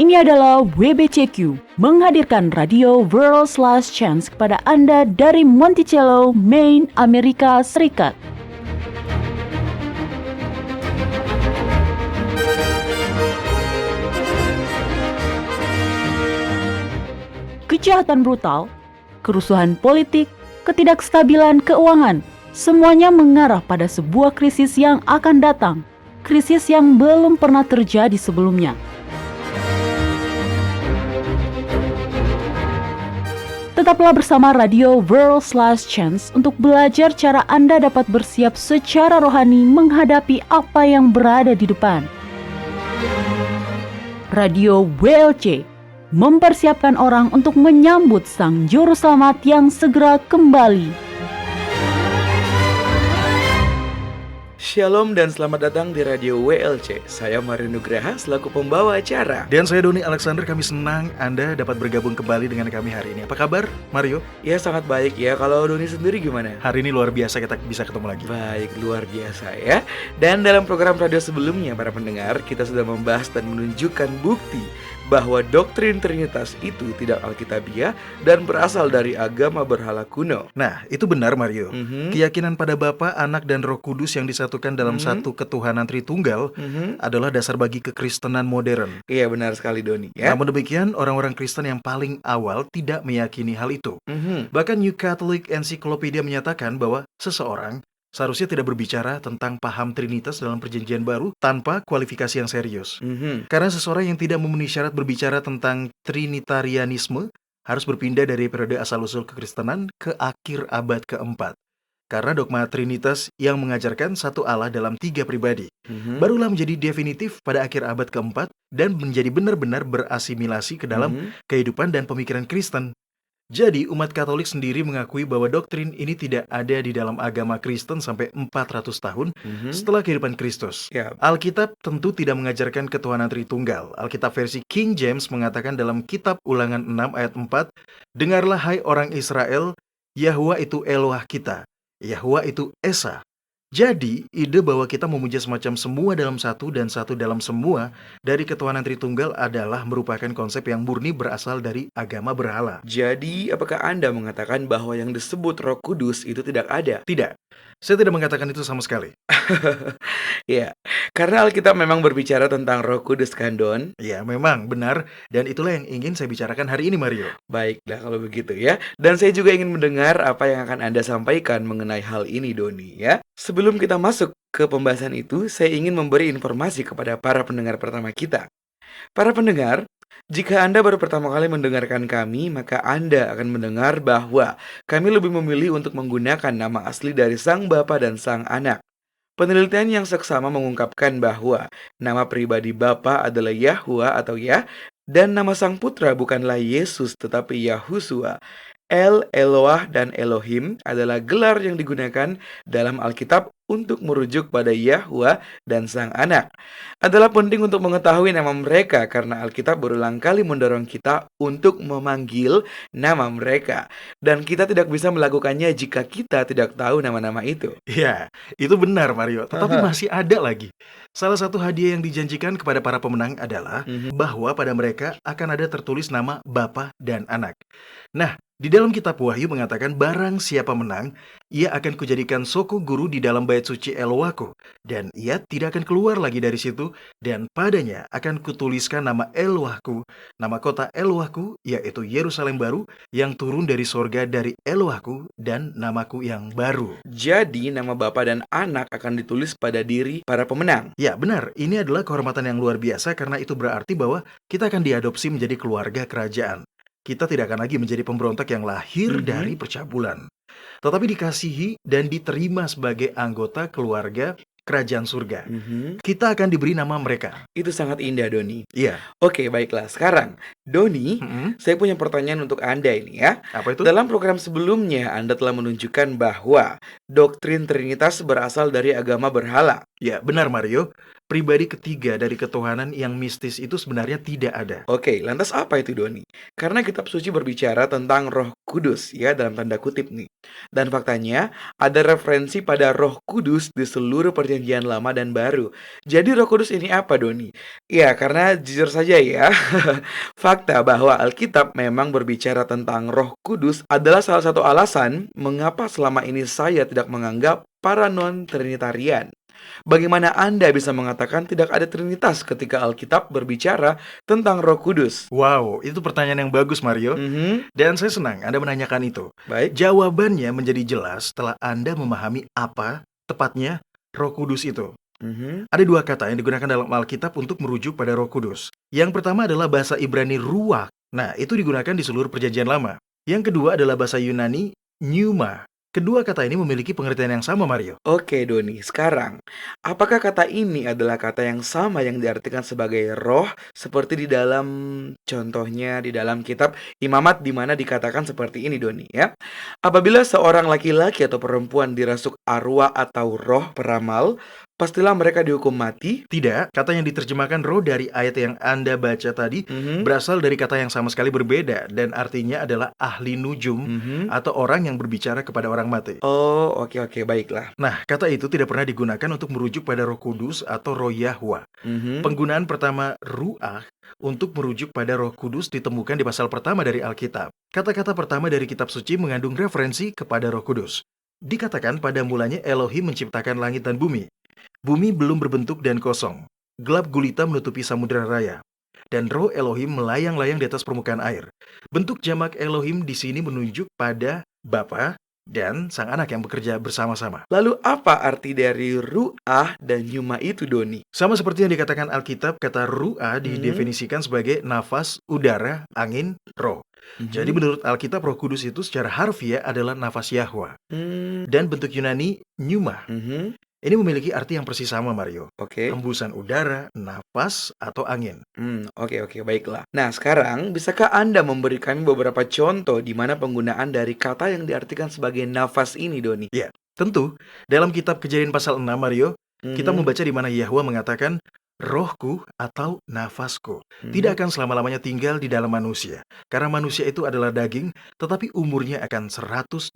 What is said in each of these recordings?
Ini adalah WBCQ, menghadirkan radio World's Last Chance kepada Anda dari Monticello, Maine, Amerika Serikat. Kejahatan brutal, kerusuhan politik, ketidakstabilan keuangan, semuanya mengarah pada sebuah krisis yang akan datang, krisis yang belum pernah terjadi sebelumnya. Tetaplah bersama Radio World's Last Chance untuk belajar cara Anda dapat bersiap secara rohani menghadapi apa yang berada di depan. Radio WLC mempersiapkan orang untuk menyambut Sang Juru Selamat yang segera kembali. Shalom dan selamat datang di Radio WLC. Saya Mario Nugraha selaku pembawa acara. Dan saya Doni Alexander, kami senang Anda dapat bergabung kembali dengan kami hari ini. Apa kabar, Mario? Ya sangat baik ya, kalau Doni sendiri gimana? Hari ini luar biasa kita bisa ketemu lagi. Baik, luar biasa ya. Dan dalam program radio sebelumnya para pendengar, kita sudah membahas dan menunjukkan bukti bahwa doktrin Trinitas itu tidak alkitabiah dan berasal dari agama berhala kuno. Nah, itu benar Mario. Keyakinan pada Bapa, Anak, dan Roh Kudus yang disatukan dalam satu ketuhanan Tritunggal adalah dasar bagi kekristenan modern. Iya benar sekali Doni ya. Namun demikian, orang-orang Kristen yang paling awal tidak meyakini hal itu. Bahkan New Catholic Encyclopedia menyatakan bahwa seseorang seharusnya tidak berbicara tentang paham Trinitas dalam Perjanjian Baru tanpa kualifikasi yang serius. Karena seseorang yang tidak memenuhi syarat berbicara tentang Trinitarianisme harus berpindah dari periode asal-usul kekristenan ke akhir abad keempat. Karena dogma Trinitas yang mengajarkan satu Allah dalam 3 pribadi barulah menjadi definitif pada akhir abad keempat dan menjadi benar-benar berasimilasi ke dalam kehidupan dan pemikiran Kristen. Jadi, umat Katolik sendiri mengakui bahwa doktrin ini tidak ada di dalam agama Kristen sampai 400 tahun setelah kehidupan Kristus. Alkitab tentu tidak mengajarkan ketuhanan Tritunggal. Alkitab versi King James mengatakan dalam kitab Ulangan 6 ayat 4, "Dengarlah hai orang Israel, Yahwa itu Eloah kita, Yahwa itu Esa." Jadi, ide bahwa kita memuja semacam semua dalam satu dan satu dalam semua dari ketuhanan Tritunggal adalah merupakan konsep yang murni berasal dari agama berhala. Jadi, apakah Anda mengatakan bahwa yang disebut Roh Kudus itu tidak ada? Tidak, saya tidak mengatakan itu sama sekali. Ya, karena Alkitab memang berbicara tentang Roh Kudus kan, Don? Ya, memang benar, dan itulah yang ingin saya bicarakan hari ini, Mario. Baiklah kalau begitu ya. Dan saya juga ingin mendengar apa yang akan Anda sampaikan mengenai hal ini, Doni ya. Sebelum kita masuk ke pembahasan itu, saya ingin memberi informasi kepada para pendengar pertama kita. Para pendengar, jika Anda baru pertama kali mendengarkan kami, maka Anda akan mendengar bahwa kami lebih memilih untuk menggunakan nama asli dari Sang Bapa dan Sang Anak. Penelitian yang seksama mengungkapkan bahwa nama pribadi Bapa adalah Yahwa atau Yah, dan nama Sang Putra bukanlah Yesus tetapi Yahusua. El, Eloah, dan Elohim adalah gelar yang digunakan dalam Alkitab untuk merujuk pada Yahwa dan Sang Anak. Adalah penting untuk mengetahui nama mereka karena Alkitab berulang kali mendorong kita untuk memanggil nama mereka. Dan kita tidak bisa melakukannya jika kita tidak tahu nama-nama itu. Ya, itu benar Mario, tetapi masih ada lagi. Salah satu hadiah yang dijanjikan kepada para pemenang adalah bahwa pada mereka akan ada tertulis nama Bapa dan Anak. Nah, di dalam kitab Wahyu mengatakan barang siapa menang, ia akan kujadikan soko guru di dalam bait suci Eloahku, dan ia tidak akan keluar lagi dari situ, dan padanya akan kutuliskan nama Eloahku, nama kota Eloahku, yaitu Yerusalem baru, yang turun dari sorga dari Eloahku, dan namaku yang baru. Jadi nama Bapa dan Anak akan ditulis pada diri para pemenang. Ya benar, ini adalah kehormatan yang luar biasa karena itu berarti bahwa kita akan diadopsi menjadi keluarga kerajaan. Kita tidak akan lagi menjadi pemberontak yang lahir dari percabulan, tetapi dikasihi dan diterima sebagai anggota keluarga kerajaan surga. Kita akan diberi nama mereka. Itu sangat indah, Doni. Iya. Oke, baiklah. Sekarang, Doni, saya punya pertanyaan untuk Anda ini ya. Apa itu? Dalam program sebelumnya, Anda telah menunjukkan bahwa doktrin Trinitas berasal dari agama berhala. Ya, benar Mario. pribadi ketiga dari ketuhanan yang mistis itu sebenarnya tidak ada. Oke, lantas apa itu Doni? Karena kitab suci berbicara tentang Roh Kudus ya dalam tanda kutip nih. Dan faktanya ada referensi pada Roh Kudus di seluruh perjanjian lama dan baru. Jadi Roh Kudus ini apa Doni? Ya, karena jujur saja ya, fakta bahwa Alkitab memang berbicara tentang Roh Kudus adalah salah satu alasan mengapa selama ini saya tidak menganggap para non-Trinitarian. Bagaimana Anda bisa mengatakan tidak ada Trinitas ketika Alkitab berbicara tentang Roh Kudus? Wow, itu pertanyaan yang bagus, Mario. Dan saya senang Anda menanyakan itu. Baik. Jawabannya menjadi jelas setelah Anda memahami apa tepatnya Roh Kudus itu. Ada dua kata yang digunakan dalam Alkitab untuk merujuk pada Roh Kudus. Yang pertama adalah bahasa Ibrani ruach. Nah, itu digunakan di seluruh perjanjian lama. Yang kedua adalah bahasa Yunani pneuma. Kedua kata ini memiliki pengertian yang sama, Mario. Oke, Doni. Sekarang, apakah kata ini adalah kata yang sama yang diartikan sebagai roh seperti di dalam contohnya di dalam kitab Imamat di mana dikatakan seperti ini, Doni ya. Apabila seorang laki-laki atau perempuan dirasuk arwah atau roh peramal, pastilah mereka dihukum mati. Tidak, kata yang diterjemahkan roh dari ayat yang Anda baca tadi berasal dari kata yang sama sekali berbeda dan artinya adalah ahli nujum atau orang yang berbicara kepada orang mati. Oh, oke, baiklah. Nah, kata itu tidak pernah digunakan untuk merujuk pada Roh Kudus atau Roh Yahwa. Penggunaan pertama ruach untuk merujuk pada Roh Kudus ditemukan di pasal pertama dari Alkitab. Kata-kata pertama dari kitab suci mengandung referensi kepada Roh Kudus. Dikatakan pada mulanya Elohim menciptakan langit dan bumi. Bumi belum berbentuk dan kosong. Gelap gulita menutupi samudera raya. Dan roh Elohim melayang-layang di atas permukaan air. Bentuk jamak Elohim di sini menunjuk pada Bapa dan sang anak yang bekerja bersama-sama. Lalu apa arti dari ru'ah dan pneuma itu, Doni? Sama seperti yang dikatakan Alkitab, kata ru'ah didefinisikan sebagai nafas, udara, angin, roh. Jadi menurut Alkitab, Roh Kudus itu secara harfiah adalah nafas Yahwa. Dan bentuk Yunani pneuma. Ini memiliki arti yang persis sama, Mario. Oke. Hembusan udara, nafas, atau angin. Oke, baiklah. Nah, sekarang bisakah Anda memberikan beberapa contoh di mana penggunaan dari kata yang diartikan sebagai nafas ini, Doni? Ya, tentu. Dalam kitab Kejadian pasal 6, Mario, kita membaca di mana Yahwa mengatakan, rohku atau nafasku tidak akan selama-lamanya tinggal di dalam manusia. Karena manusia itu adalah daging, tetapi umurnya akan 120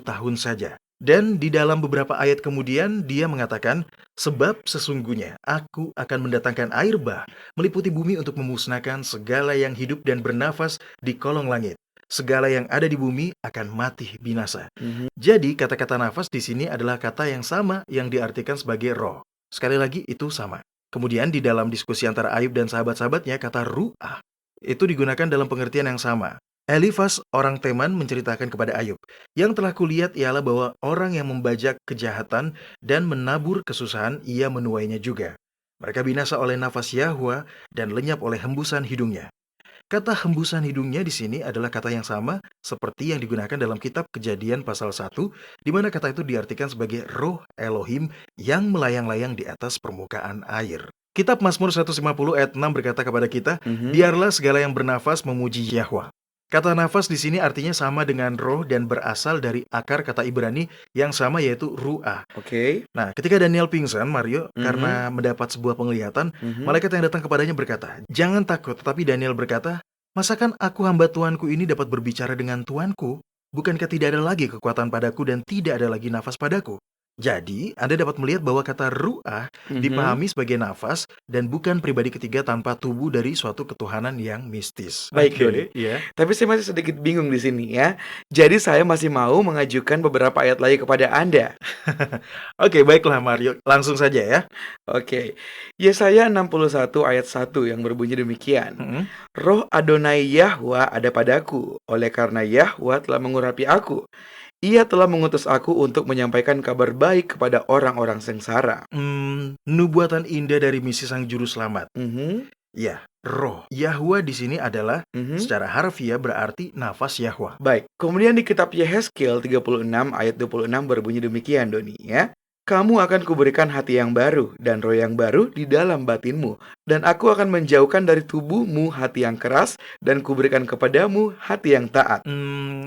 tahun saja. Dan di dalam beberapa ayat kemudian dia mengatakan, sebab sesungguhnya aku akan mendatangkan air bah meliputi bumi untuk memusnahkan segala yang hidup dan bernafas di kolong langit. Segala yang ada di bumi akan mati binasa. Jadi kata-kata nafas di sini adalah kata yang sama yang diartikan sebagai roh. Sekali lagi itu sama. Kemudian di dalam diskusi antara Ayub dan sahabat-sahabatnya, kata ru'ah itu digunakan dalam pengertian yang sama. Elifas, orang Teman, menceritakan kepada Ayub, yang telah kulihat ialah bahwa orang yang membajak kejahatan dan menabur kesusahan, ia menuainya juga. Mereka binasa oleh nafas Yahwa dan lenyap oleh hembusan hidungnya. Kata hembusan hidungnya di sini adalah kata yang sama seperti yang digunakan dalam kitab Kejadian pasal 1, di mana kata itu diartikan sebagai roh Elohim yang melayang-layang di atas permukaan air. Kitab Mazmur 150 ayat 6 berkata kepada kita, biarlah segala yang bernafas memuji Yahwa. Kata nafas di sini artinya sama dengan roh dan berasal dari akar kata Ibrani yang sama yaitu ru'ah. Oke. Nah, ketika Daniel pingsan, Mario, karena mendapat sebuah penglihatan, malaikat yang datang kepadanya berkata, jangan takut, tetapi Daniel berkata, masakan aku hamba Tuanku ini dapat berbicara dengan Tuanku? Bukankah tidak ada lagi kekuatan padaku dan tidak ada lagi nafas padaku? Jadi, Anda dapat melihat bahwa kata ru'ah dipahami sebagai nafas dan bukan pribadi ketiga tanpa tubuh dari suatu ketuhanan yang mistis. Baik, Doni. Ya. Tapi saya masih sedikit bingung di sini ya. Jadi saya masih mau mengajukan beberapa ayat lagi kepada Anda. Oke, baiklah Mario. Langsung saja ya. Oke. Yesaya 61 ayat 1 yang berbunyi demikian. Roh Adonai Yahwa ada padaku, oleh karena Yahwa telah mengurapi aku. Ia telah mengutus aku untuk menyampaikan kabar baik kepada orang-orang sengsara. Nubuatan indah dari misi Sang Juru Selamat. Ya, roh Yahwa di sini adalah secara harfiah berarti nafas Yahwa. Baik, kemudian di kitab Yehezkiel 36 ayat 26 berbunyi demikian, Doni ya. Kamu akan kuberikan hati yang baru dan roh yang baru di dalam batinmu. Dan aku akan menjauhkan dari tubuhmu hati yang keras dan kuberikan kepadamu hati yang taat.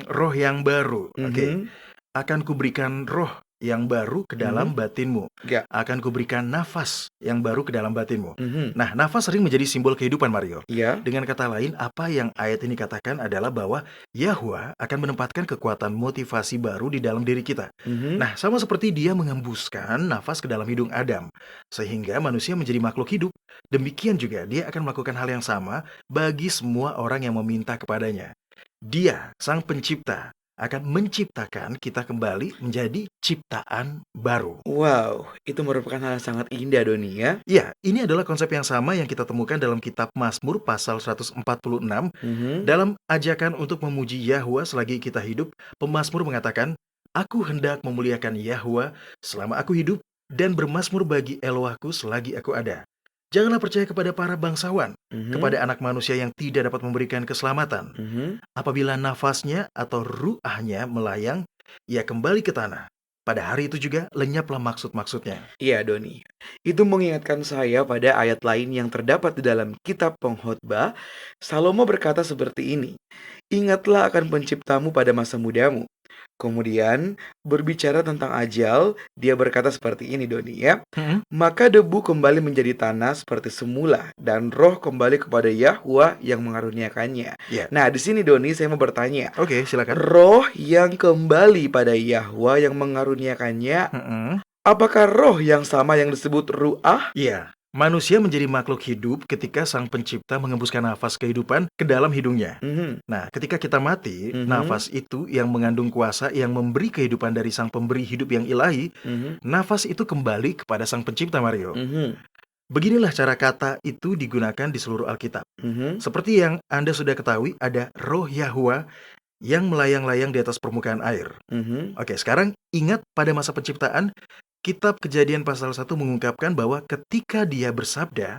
Roh yang baru. Oke. Akan kuberikan roh yang baru ke dalam batinmu. Ya. Akan kuberikan nafas yang baru ke dalam batinmu. Mhm. Nah, nafas sering menjadi simbol kehidupan, Mario. Ya. Dengan kata lain, apa yang ayat ini katakan adalah bahwa Yahwa akan menempatkan kekuatan motivasi baru di dalam diri kita. Mhm. Nah, sama seperti dia mengembuskan nafas ke dalam hidung Adam, sehingga manusia menjadi makhluk hidup. Demikian juga dia akan melakukan hal yang sama bagi semua orang yang meminta kepadanya. Dia, Sang Pencipta, akan menciptakan kita kembali menjadi ciptaan baru. Wow, itu merupakan hal yang sangat indah, Doni ya. Ya, ini adalah konsep yang sama yang kita temukan dalam kitab Mazmur pasal 146. Mhm. Dalam ajakan untuk memuji Yahwa selagi kita hidup, pemazmur mengatakan, "Aku hendak memuliakan Yahwa selama aku hidup dan bermazmur bagi Elohku selagi aku ada." Janganlah percaya kepada para bangsawan, Mhm. kepada anak manusia yang tidak dapat memberikan keselamatan. Mhm. Apabila nafasnya atau ruahnya melayang, ia kembali ke tanah. Pada hari itu juga lenyaplah maksud-maksudnya. Iya, Doni. Itu mengingatkan saya pada ayat lain yang terdapat di dalam kitab Pengkhotbah. Salomo berkata seperti ini, "Ingatlah akan penciptamu pada masa mudamu." Kemudian berbicara tentang ajal, dia berkata seperti ini, Doni ya. Maka debu kembali menjadi tanah seperti semula, dan roh kembali kepada Yahwa yang mengaruniakannya. Ya. Nah, di sini Doni saya mau bertanya, Oke, silakan. roh yang kembali pada Yahwa yang mengaruniakannya, apakah roh yang sama yang disebut ruah? Iya, manusia menjadi makhluk hidup ketika Sang Pencipta mengembuskan nafas kehidupan ke dalam hidungnya. Mhm. Nah, ketika kita mati, Mhm. nafas itu yang mengandung kuasa yang memberi kehidupan dari Sang Pemberi hidup yang ilahi, Mhm. nafas itu kembali kepada Sang Pencipta, Mario. Mhm. Beginilah cara kata itu digunakan di seluruh Alkitab. Mhm. Seperti yang Anda sudah ketahui, ada roh Yahwa yang melayang-layang di atas permukaan air. Mhm. Oke, sekarang ingat pada masa penciptaan, Kitab Kejadian pasal 1 mengungkapkan bahwa ketika dia bersabda,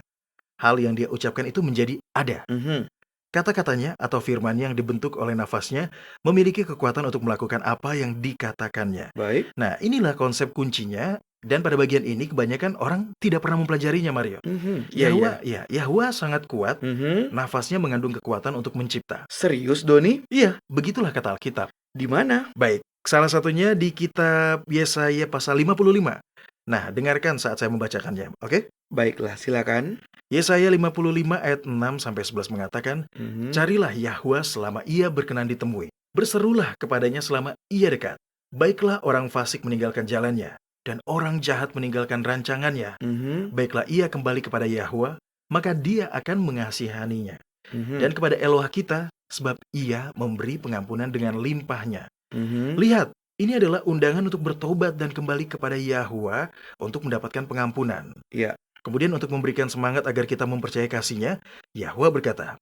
hal yang dia ucapkan itu menjadi ada. Mhm. Kata-katanya atau firman yang dibentuk oleh nafasnya memiliki kekuatan untuk melakukan apa yang dikatakannya. Baik. Nah, inilah konsep kuncinya, dan pada bagian ini kebanyakan orang tidak pernah mempelajarinya, Mario. Mhm. Iya, iya. Yahwa sangat kuat, Mhm. nafasnya mengandung kekuatan untuk mencipta. Serius, Doni? Iya, begitulah kata Alkitab. Di mana? Baik, salah satunya di kitab Yesaya pasal 55. Nah, dengarkan saat saya membacakannya, oke? Baiklah, silakan. Yesaya 55 ayat 6-11 mengatakan, Mhm. "Carilah Yahwa selama ia berkenan ditemui. Berserulah kepadanya selama ia dekat. Baiklah orang fasik meninggalkan jalannya, dan orang jahat meninggalkan rancangannya. Mhm. Baiklah ia kembali kepada Yahwa, maka dia akan mengasihaninya. Mhm. Dan kepada Eloah kita, sebab ia memberi pengampunan dengan limpahnya." Mhm. Lihat, ini adalah undangan untuk bertobat dan kembali kepada Yahwa untuk mendapatkan pengampunan. Ya. Kemudian untuk memberikan semangat agar kita mempercayai kasih-Nya, Yahwa berkata,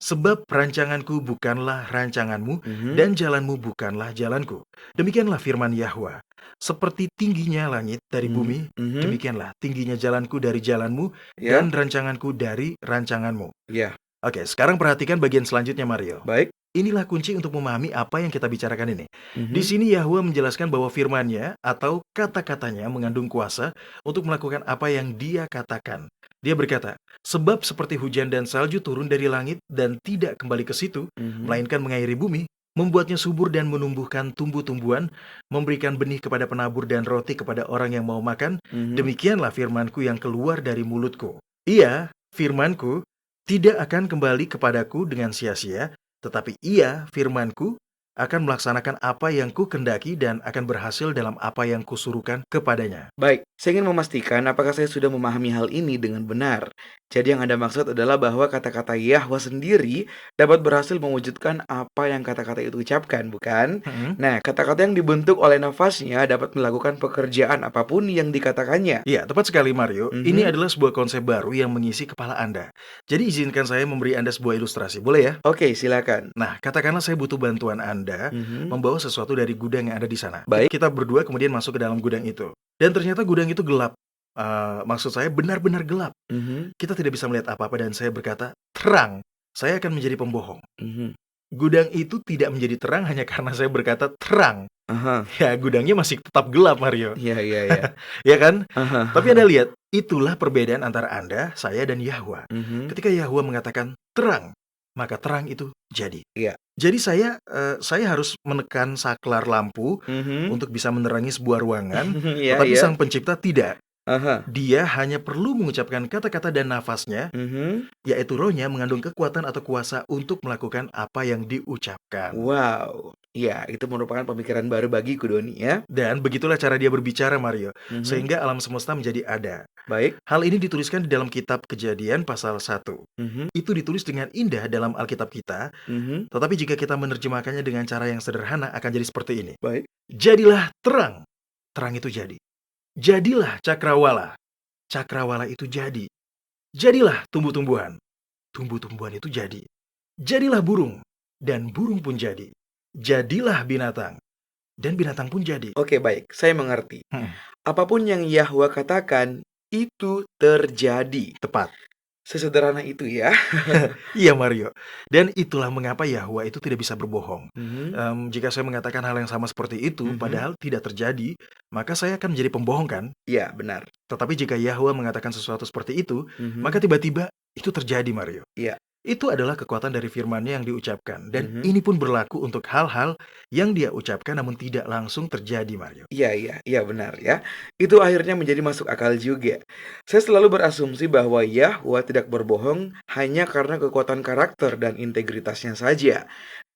"Sebab rancanganku bukanlah rancanganmu, Mhm. dan jalanmu bukanlah jalanku." Demikianlah firman Yahwa. "Seperti tingginya langit dari bumi, Mhm. demikianlah tingginya jalanku dari jalanmu, Ya. dan rancanganku dari rancanganmu." Ya. Oke, sekarang perhatikan bagian selanjutnya, Mario. Baik. Inilah kunci untuk memahami apa yang kita bicarakan ini. Mhm. Di sini Yahwa menjelaskan bahwa firman-Nya atau kata-katanya mengandung kuasa untuk melakukan apa yang Dia katakan. Dia berkata, "Sebab seperti hujan dan salju turun dari langit dan tidak kembali ke situ, Mhm. melainkan mengairi bumi, membuatnya subur dan menumbuhkan tumbuh-tumbuhan, memberikan benih kepada penabur dan roti kepada orang yang mau makan, Mhm. demikianlah firman-Ku yang keluar dari mulutku. Iya, firman-Ku tidak akan kembali kepadaku dengan sia-sia, tetapi ia, firman-Ku, akan melaksanakan apa yang ku kendaki dan akan berhasil dalam apa yang kusuruhkan kepadanya." Baik, saya ingin memastikan apakah saya sudah memahami hal ini dengan benar. Jadi yang Anda maksud adalah bahwa kata-kata Yahwa sendiri dapat berhasil mewujudkan apa yang kata-kata itu ucapkan, bukan? Nah, kata-kata yang dibentuk oleh nafasnya dapat melakukan pekerjaan apapun yang dikatakannya. Iya, tepat sekali, Mario. Mhm. Ini adalah sebuah konsep baru yang mengisi kepala Anda. Jadi izinkan saya memberi Anda sebuah ilustrasi, boleh ya? Oke, silakan. Nah, katakanlah saya butuh bantuan Anda Mhm. membawa sesuatu dari gudang yang ada di sana. Baik. Kita berdua kemudian masuk ke dalam gudang itu. Dan ternyata gudang itu gelap. Maksud saya benar-benar gelap. Mhm. Kita tidak bisa melihat apa-apa dan saya berkata, "Terang." Saya akan menjadi pembohong. Mhm. Gudang itu tidak menjadi terang hanya karena saya berkata terang. Aha. Ya, gudangnya masih tetap gelap, Mario. Iya, iya, iya. Ya kan? Aha. Tapi Anda lihat, itulah perbedaan antara Anda, saya, dan Yahwa. Mhm. Ketika Yahwa mengatakan terang, maka terang itu jadi. Iya. Jadi saya harus menekan saklar lampu untuk bisa menerangi sebuah ruangan, Iya, tetapi iya. sang pencipta tidak. Aha. Dia hanya perlu mengucapkan kata-kata dan nafasnya, yaitu rohnya mengandung kekuatan atau kuasa untuk melakukan apa yang diucapkan. Wow. Ya, itu merupakan pemikiran baru bagiku, Doni, ya. Dan begitulah cara dia berbicara, Mario, Mhm. sehingga alam semesta menjadi ada. Baik. Hal ini dituliskan di dalam kitab Kejadian pasal 1. Mhm. Itu ditulis dengan indah dalam Alkitab kita, Mhm. tetapi jika kita menerjemahkannya dengan cara yang sederhana akan jadi seperti ini. Baik. Jadilah terang, terang itu jadi. Jadilah cakrawala, cakrawala itu jadi. Jadilah tumbuh-tumbuhan, tumbuh-tumbuhan itu jadi. Jadilah burung, dan burung pun jadi. Jadilah binatang, dan binatang pun jadi. Oke, baik. Saya mengerti. Hmm, Apapun yang Yahwa katakan, itu terjadi. tepat. Sesederhana itu ya. Iya, Mario. Dan itulah mengapa Yahwa itu tidak bisa berbohong. Mhm. Jika saya mengatakan hal yang sama seperti itu, Mhm. padahal tidak terjadi, maka saya akan menjadi pembohong kan? Iya, benar. Tetapi jika Yahwa mengatakan sesuatu seperti itu, Mhm. maka tiba-tiba itu terjadi, Mario. Iya. Itu adalah kekuatan dari firman-Nya yang diucapkan. Dan Mhm. ini pun berlaku untuk hal-hal yang dia ucapkan namun tidak langsung terjadi, Mario. Iya, benar ya. Itu akhirnya menjadi masuk akal juga. Saya selalu berasumsi bahwa Yahwa tidak berbohong hanya karena kekuatan karakter dan integritasnya saja.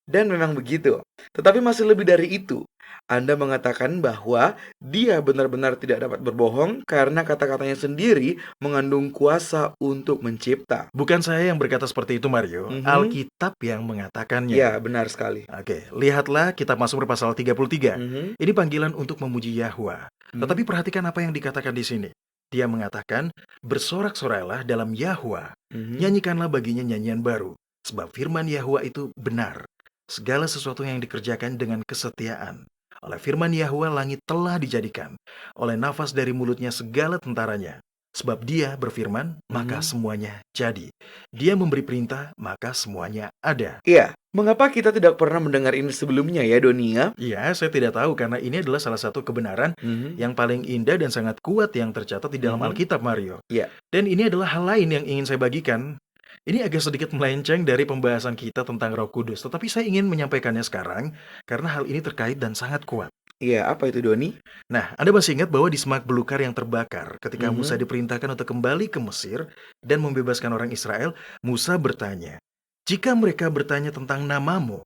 Dan memang begitu. Tetapi masih lebih dari itu. Anda mengatakan bahwa dia benar-benar tidak dapat berbohong karena kata-katanya sendiri mengandung kuasa untuk mencipta. Bukan saya yang berkata seperti itu, Mario. Mhm. Alkitab yang mengatakannya. Ya, benar sekali. Oke, lihatlah kitab Mazmur pasal 33. Mhm. Ini panggilan untuk memuji Yahwa. Tetapi perhatikan apa yang dikatakan di sini. Dia mengatakan, bersorak-sorailah dalam Yahwa. Mhm. Nyanyikanlah baginya nyanyian baru. Sebab firman Yahwa itu benar. Segala sesuatu yang dikerjakan dengan kesetiaan. Oleh firman Yahwa langit telah dijadikan. Oleh nafas dari mulutnya segala tentaranya. Sebab dia berfirman, maka semuanya jadi. Dia memberi perintah, maka semuanya ada. Iya, mengapa kita tidak pernah mendengar ini sebelumnya ya, Doni ya? Iya, saya tidak tahu karena ini adalah salah satu kebenaran yang paling indah dan sangat kuat yang tercatat di dalam Alkitab, Mario. Iya. Dan ini adalah hal lain yang ingin saya bagikan. Ini agak sedikit melenceng dari pembahasan kita tentang Roh Kudus, tetapi saya ingin menyampaikannya sekarang karena hal ini terkait dan sangat kuat. Iya, apa itu, Doni? Nah, Anda masih ingat bahwa di semak belukar yang terbakar, ketika Musa diperintahkan untuk kembali ke Mesir dan membebaskan orang Israel, Musa bertanya, jika mereka bertanya tentang namamu,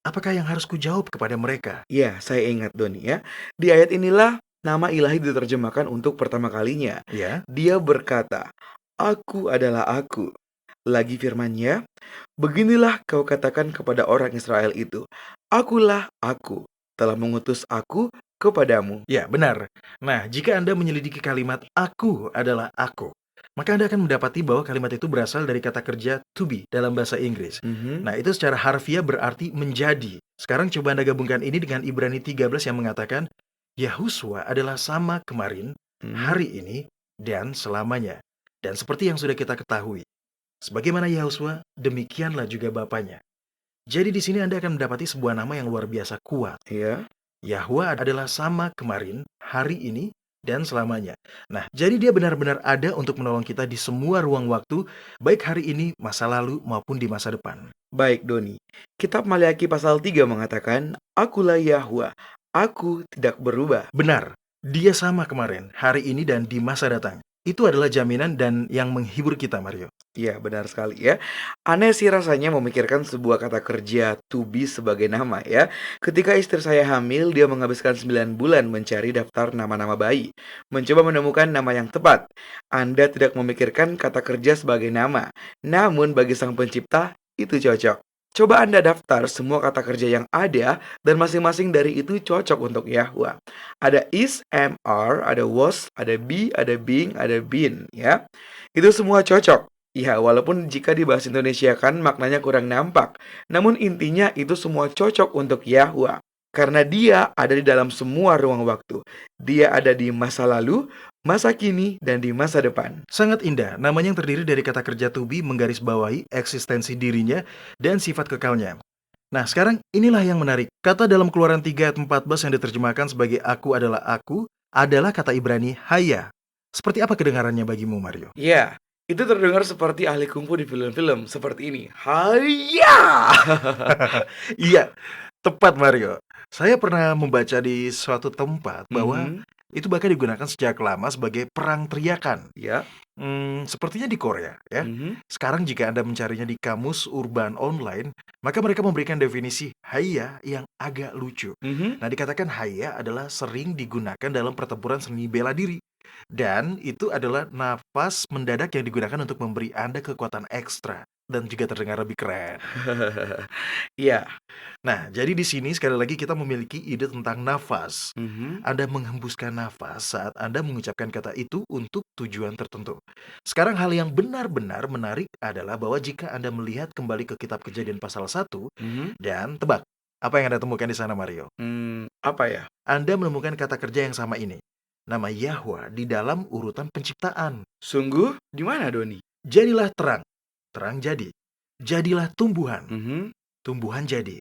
apakah yang harus kujawab kepada mereka? Iya, saya ingat, Doni ya. Di ayat inilah nama ilahi diterjemahkan untuk pertama kalinya. Ya, Dia berkata, "Aku adalah aku." Lagi firman-Nya, "Beginilah kau katakan kepada orang Israel itu, Akulah aku, telah mengutus aku kepadamu." ya benar. Nah, jika Anda menyelidiki kalimat aku adalah aku, maka Anda akan mendapati bahwa kalimat itu berasal dari kata kerja to be dalam bahasa Inggris. Nah, itu secara harfiah berarti menjadi. Sekarang coba Anda gabungkan ini dengan Ibrani 13 yang mengatakan, Yahuswa adalah sama kemarin, hari ini, dan selamanya. Dan seperti yang sudah kita ketahui, sebagaimana Yahuswa, demikianlah juga Bapaknya. Jadi di sini Anda akan mendapati sebuah nama yang luar biasa kuat. Iya. Yahwa adalah sama kemarin, hari ini, dan selamanya. Nah, jadi dia benar-benar ada untuk menolong kita di semua ruang waktu, baik hari ini, masa lalu, maupun di masa depan. Baik, Doni. Kitab Maleakhi pasal 3 mengatakan, "Akulah Yahwa, aku tidak berubah." Benar, dia sama kemarin, hari ini, dan di masa datang. Itu adalah jaminan dan yang menghibur kita, Mario. Iya, benar sekali ya. Aneh sih rasanya memikirkan sebuah kata kerja to be sebagai nama ya. Ketika istri saya hamil, dia menghabiskan 9 bulan mencari daftar nama-nama bayi, mencoba menemukan nama yang tepat. Anda tidak memikirkan kata kerja sebagai nama, namun bagi sang pencipta, itu cocok. Coba Anda daftar semua kata kerja yang ada, dan masing-masing dari itu cocok untuk Yahwa. Ada is, am, are, ada was, ada be, ada being, ada been ya. Itu semua cocok. Ya, walaupun jika dibahas Indonesia kan maknanya kurang nampak. Namun intinya itu semua cocok untuk Yahwa. Karena dia ada di dalam semua ruang waktu. Dia ada di masa lalu, masa kini, dan di masa depan. Sangat indah, namanya yang terdiri dari kata kerja to be menggarisbawahi eksistensi dirinya dan sifat kekalnya. Nah, sekarang inilah yang menarik. Kata dalam Keluaran 3 ayat 14 yang diterjemahkan sebagai aku adalah kata Ibrani haya. Seperti apa kedengarannya bagimu, Mario? Ya, Itu terdengar seperti ahli kungfu di film-film seperti ini. Hayya! Iya, tepat Mario. Saya pernah membaca di suatu tempat bahwa Mhm, itu bahkan digunakan sejak lama sebagai perang teriakan. ya, Sepertinya di Korea ya. mhm, Sekarang jika Anda mencarinya di kamus urban online, maka mereka memberikan definisi haya yang agak lucu. mhm. Nah, dikatakan haya adalah sering digunakan dalam pertempuran seni bela diri. Dan itu adalah nafas mendadak yang digunakan untuk memberi Anda kekuatan ekstra dan juga terdengar lebih keren. Iya, Nah, jadi di sini sekali lagi kita memiliki ide tentang nafas. mhm, Anda menghembuskan nafas saat Anda mengucapkan kata itu untuk tujuan tertentu. Sekarang hal yang benar-benar menarik adalah bahwa jika Anda melihat kembali ke kitab Kejadian pasal 1 mhm. dan tebak, apa yang Anda temukan di sana Mario? Apa ya? Anda menemukan kata kerja yang sama ini. Nama Yahwa di dalam urutan penciptaan. Sungguh? Di mana, Doni? Jadilah terang, terang jadi. Jadilah tumbuhan, Mhm. tumbuhan jadi.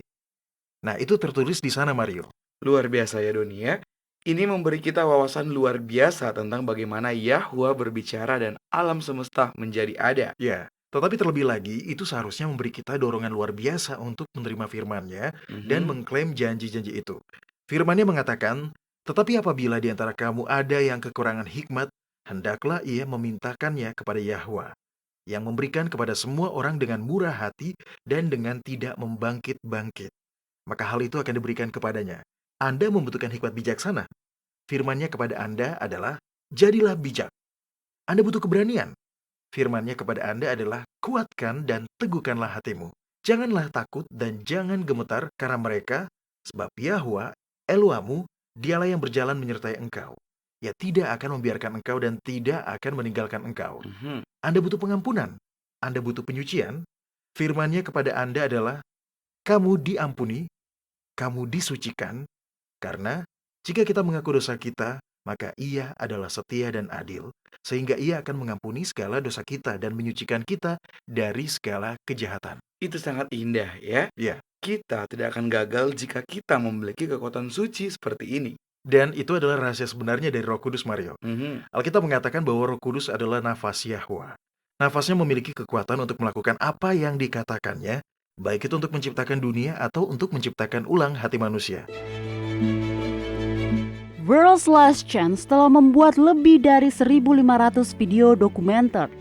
Nah, itu tertulis di sana Mario. Luar biasa ya, Doni ya. Ini memberi kita wawasan luar biasa tentang bagaimana Yahwa berbicara dan alam semesta menjadi ada. Ya, tetapi terlebih lagi, itu seharusnya memberi kita dorongan luar biasa untuk menerima firman-Nya dan Mhm. mengklaim janji-janji itu. Firman-Nya mengatakan, tetapi apabila di antara kamu ada yang kekurangan hikmat, hendaklah ia memintakannya kepada Yahwa, yang memberikan kepada semua orang dengan murah hati dan dengan tidak membangkit-bangkit. Maka hal itu akan diberikan kepadanya. Anda membutuhkan hikmat bijaksana. Firman-Nya kepada Anda adalah, jadilah bijak. Anda butuh keberanian. Firman-Nya kepada Anda adalah, kuatkan dan teguhkanlah hatimu. Janganlah takut dan jangan gemetar karena mereka, sebab Yahwa, Eloamu, dialah yang berjalan menyertai engkau. Ia tidak akan membiarkan engkau dan tidak akan meninggalkan engkau. Mhm. Anda butuh pengampunan. Anda butuh penyucian. Firman-Nya kepada Anda adalah, kamu diampuni, kamu disucikan, karena jika kita mengaku dosa kita, maka Ia adalah setia dan adil, sehingga Ia akan mengampuni segala dosa kita dan menyucikan kita dari segala kejahatan. Itu sangat indah ya. Ya, Kita tidak akan gagal jika kita memiliki kekuatan suci seperti ini. dan itu adalah rahasia sebenarnya dari Roh Kudus, Mario. Mhm. Alkitab mengatakan bahwa Roh Kudus adalah nafas Yahwa. Nafasnya memiliki kekuatan untuk melakukan apa yang dikatakannya, baik itu untuk menciptakan dunia atau untuk menciptakan ulang hati manusia. World's Last Chance telah membuat lebih dari 1.500 video dokumenter